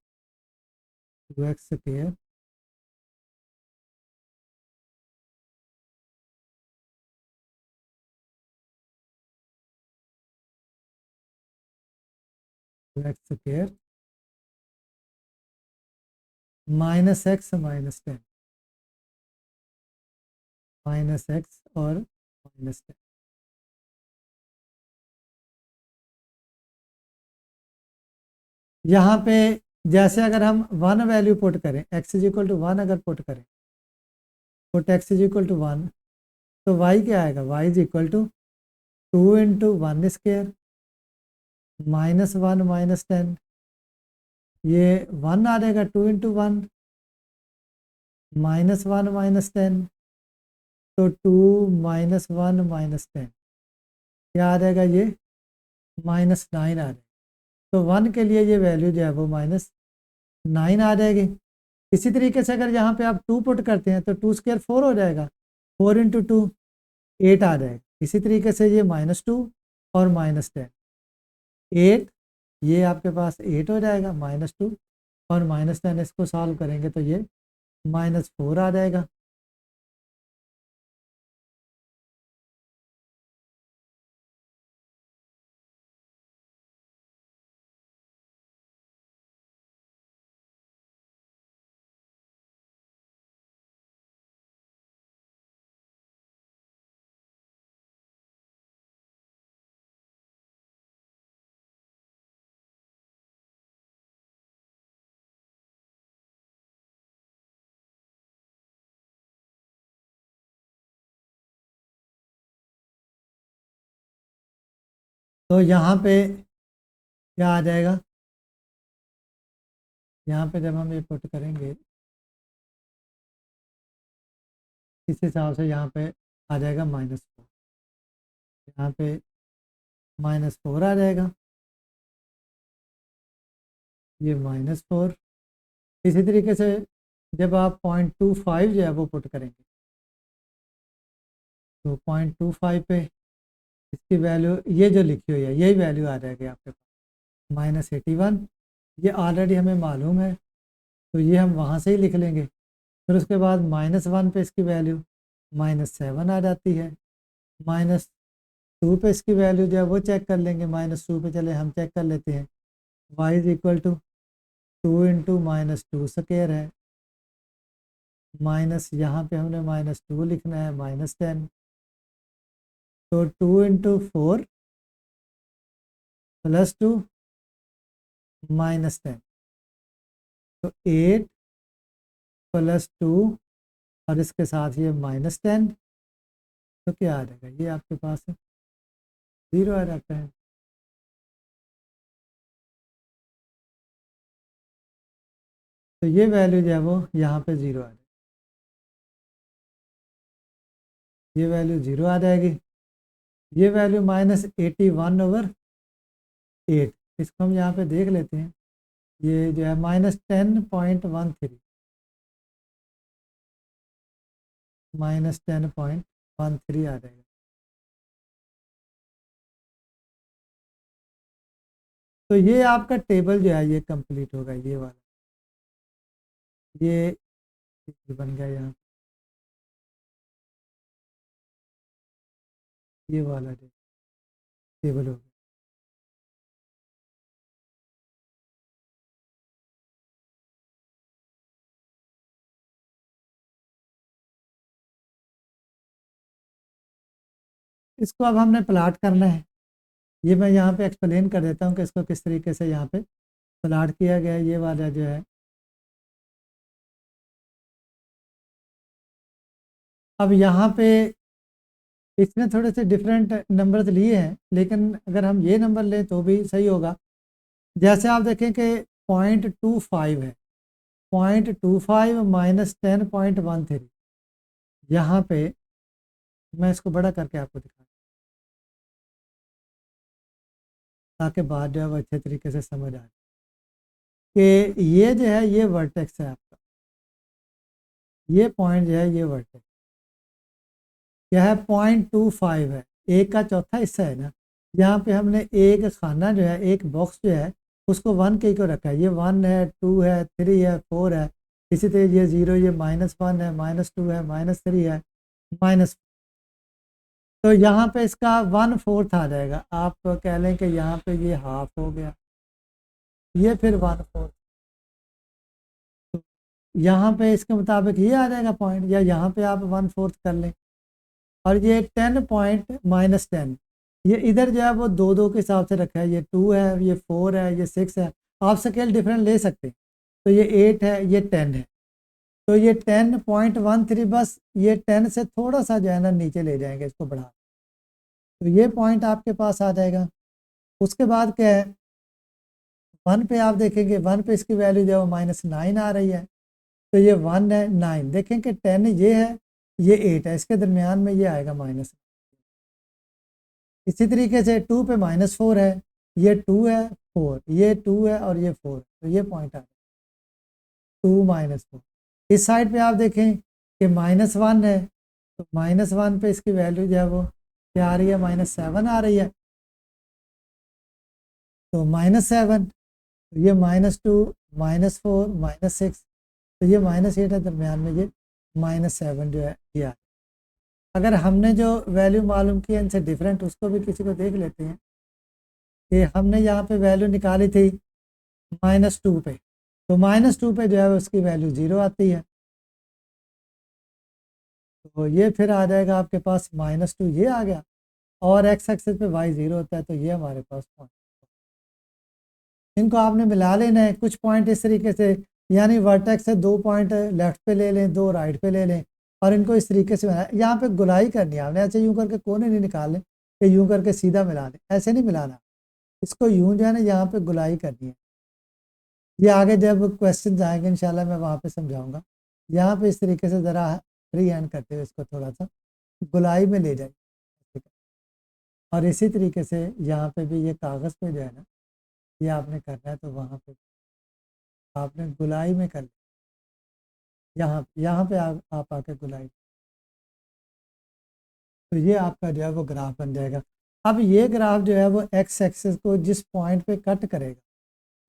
2x², x² minus x minus 10, minus x और माइनस 10। यहाँ पे जैसे अगर हम 1 वैल्यू पुट करें, x इज इक्वल टू 1 अगर पुट करें, put x is equal to 1, तो y क्या आएगा, y is equal to 2 into 1² -1 -10, ये 1 आ जाएगा, 2 इंटू 1 -1 -10, तो 2 -1 -10 क्या आ जाएगा, ये -9 आ जाएगा। तो 1 के लिए ये वैल्यू जो है वो -9 आ जाएगी। इसी तरीके से अगर यहाँ पे आप 2 पुट करते हैं तो 2² 4 हो जाएगा, 4 इंटू 2 8 आ जाएगा। इसी तरीके से ये -2 और -10, 8, ये आपके पास 8 हो जाएगा, -2 और -10, इसको सॉल्व करेंगे तो ये -4 आ जाएगा। तो यहाँ पे क्या आ जाएगा, यहाँ पे जब हम ये पुट करेंगे इस हिसाब से यहाँ पे आ जाएगा -4, यहाँ पे -4 आ जाएगा, ये -4। इसी तरीके से जब आप 0.25 जो है वो पुट करेंगे तो 0.25 पे इसकी वैल्यू ये जो लिखी हुई है यही वैल्यू आ जाएगी आपके पास -81। ये ऑलरेडी हमें मालूम है तो ये हम वहाँ से ही लिख लेंगे। फिर उसके बाद -1 पे इसकी वैल्यू -7 आ जाती है, -2 पे इसकी वैल्यू जो है वो चेक कर लेंगे, -2 पे चले हम चेक कर लेते हैं, y is equal to 2 into -2² है, माइनस यहाँ पे हमने -2 लिखना है, -10, तो 2 इंटू 4 प्लस 2 -10, तो 8 प्लस 2 और इसके साथ ये -10, तो क्या आ जाएगा, ये आपके पास 0 आ जाता है। तो तो ये वैल्यू जो है वो यहाँ पे 0 आ जाएगी, ये वैल्यू 0 आ जाएगी। ये वैल्यू -81/8, इसको हम यहाँ पे देख लेते हैं। ये जो है -10.13, -10.13 आ जाएगा। तो ये आपका टेबल जो है ये कंप्लीट होगा, ये वाला, ये बन गया यहाँ, ये वाला टेबल हो गया। इसको अब हमने प्लाट करना है। ये मैं यहाँ पे एक्सप्लेन कर देता हूँ कि इसको किस तरीके से यहाँ पे प्लाट किया गया है। ये वाला जो है, अब यहाँ पे इसने थोड़े से डिफरेंट नंबर्स लिए हैं, लेकिन अगर हम ये नंबर लें तो भी सही होगा। जैसे आप देखें कि 0.25 है, 0.25 -10.13, यहाँ पे मैं इसको बड़ा करके आपको दिखा, ताकि बात जो है वो अच्छे तरीके से समझ आ जाए कि ये जो है ये वर्टेक्स है आपका, ये पॉइंट जो है ये वर्टेक्स क्या है, 0.25 है, एक का चौथा हिस्सा है ना। यहाँ पे हमने एक खाना जो है, एक बॉक्स जो है उसको 1 के को रखा है। ये 1 है, 2 है, 3 है, 4 है, इसी तरह ये 0, ये -1 है, -2 है, -3 है, माइनस। तो यहाँ पे इसका 1/4 आ जाएगा। आप कह लें कि यहाँ पे ये हाफ हो गया, ये फिर 1/4, तो यहाँ पे इसके मुताबिक ये आ जाएगा पॉइंट, या यहाँ पे आप 1/4 कर लें। और ये 10 पॉइंट -10, ये इधर जो है वो 2-2 के हिसाब से रखा है। ये 2 है, ये 4 है, ये 6 है, आप स्केल डिफरेंट ले सकते हैं। तो ये 8 है, ये 10 है, तो ये 10.13, बस ये 10 से थोड़ा सा जो है ना नीचे ले जाएंगे इसको बढ़ा, तो ये पॉइंट आपके पास आ जाएगा। उसके बाद क्या है, 1 पे आप देखेंगे, 1 पे इसकी वैल्यू जो है -9 आ रही है, तो ये 1 है, 9 देखें कि 10 ये है, ये 8 है, इसके दरमियान में ये आएगा माइनस। इसी तरीके से 2 पे -4 है, ये 2 है, 4, ये 2 है और ये 4, तो ये पॉइंट आ गया 2 -4। इस साइड पे आप देखें कि -1 है, तो -1 पे इसकी वैल्यू जो है वो क्या आ रही है, -7 आ रही है, तो -7, ये -2, -4, -6, तो ये -8 है, दरमियान में ये -7 जो है ये आ। अगर हमने जो वैल्यू मालूम की है इनसे डिफरेंट, उसको भी किसी को देख लेते हैं कि हमने यहाँ पे वैल्यू निकाली थी -2 पे, तो -2 पे जो है उसकी वैल्यू 0 आती है, तो ये फिर आ जाएगा आपके पास -2, ये आ गया, और एक्स एक्सिस पे y 0 होता है, तो ये हमारे पास पॉइंट। इनको आपने मिला लेना है कुछ पॉइंट इस तरीके से, यानी वर्टेक्स से 2 पॉइंट लेफ्ट पे ले लें, 2 राइट पे ले लें, और इनको इस तरीके से मिला। यहाँ पे गुलाई करनी है आपने, ऐसे यूं करके कोने नहीं निकालने कि यूं करके सीधा मिला लें, ऐसे नहीं मिलाना, इसको यूं जो है ना यहाँ पे गुलाई करनी है। ये आगे जब क्वेश्चन आएंगे इंशाल्लाह मैं वहाँ पे समझाऊंगा। यहाँ पे इस तरीके से ज़रा फ्री हैंड करते हुए इसको थोड़ा सा गुलाई में ले जाए, ठीक है। और इसी तरीके से यहाँ पे भी ये कागज़ पे जो है ना ये आपने करना है, तो वहाँ पे आपने गुलाई में कर, यहाँ यहाँ पे आप आके गुलाई, तो ये आपका जो है वो ग्राफ बन जाएगा। अब ये ग्राफ जो है वो एक्स एक्सिस को जिस पॉइंट पे कट करेगा,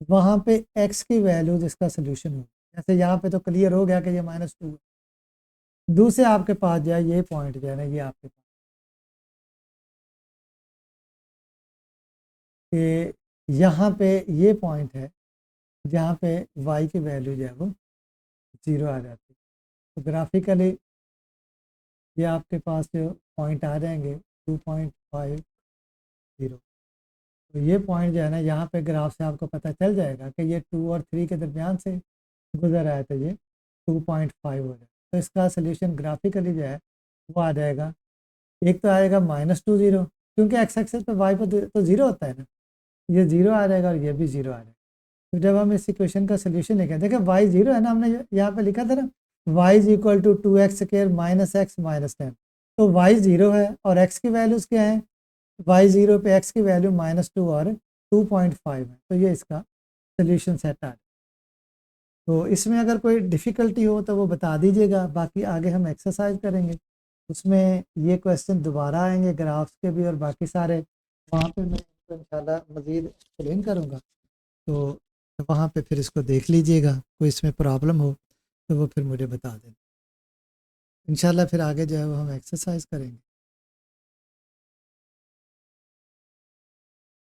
वहाँ पे एक्स की वैल्यू जिसका सोल्यूशन हो, जैसे यहाँ पे तो क्लियर हो गया कि ये -2 है। दूसरे आपके पास जो है ये पॉइंट जो है ना ये आपके पास कि यहाँ पे ये पॉइंट है जहाँ पे वाई की वैल्यू जो है वो 0 आ जाती है। तो ग्राफिकली ये आपके पास जो पॉइंट आ जाएंगे 2.50, तो ये पॉइंट जो है ना यहाँ पे ग्राफ से आपको पता चल जाएगा कि ये 2 और 3 के दरमियान से गुजर रहा है, तो ये 2.5 हो जाएगा। तो इसका सोल्यूशन ग्राफिकली जो है वो आ जाएगा, एक तो आएगा -20, क्योंकि एक्स एक्सिस पे वाई पर तो 0 होता है ना, ये 0 आ जाएगा और ये भी 0 आ जाएगा। तो जब हम इस इक्वेशन का सोल्यूशन लिखें, देखिए y 0 है ना, हमने यहाँ पे लिखा था ना y is equal to 2x² minus x minus 10। तो y 0 है और x की वैल्यूज़ क्या है, y 0 पे x की वैल्यू -2 और 2.5 है। तो ये इसका सोल्यूशन सेट आ। तो इसमें अगर कोई डिफ़िकल्टी हो तो वो बता दीजिएगा, बाकी आगे हम एक्सरसाइज करेंगे, उसमें ये क्वेश्चन दोबारा आएंगे ग्राफ्स के भी और बाकी सारे, वहाँ पे मैं इंशाल्लाह मज़ीद एक्सप्लेन करूँगा। तो वहाँ पे फिर इसको देख लीजिएगा, कोई इसमें प्रॉब्लम हो तो वो फिर मुझे बता दें। इंशाल्लाह फिर आगे जो है वो हम एक्सरसाइज करेंगे।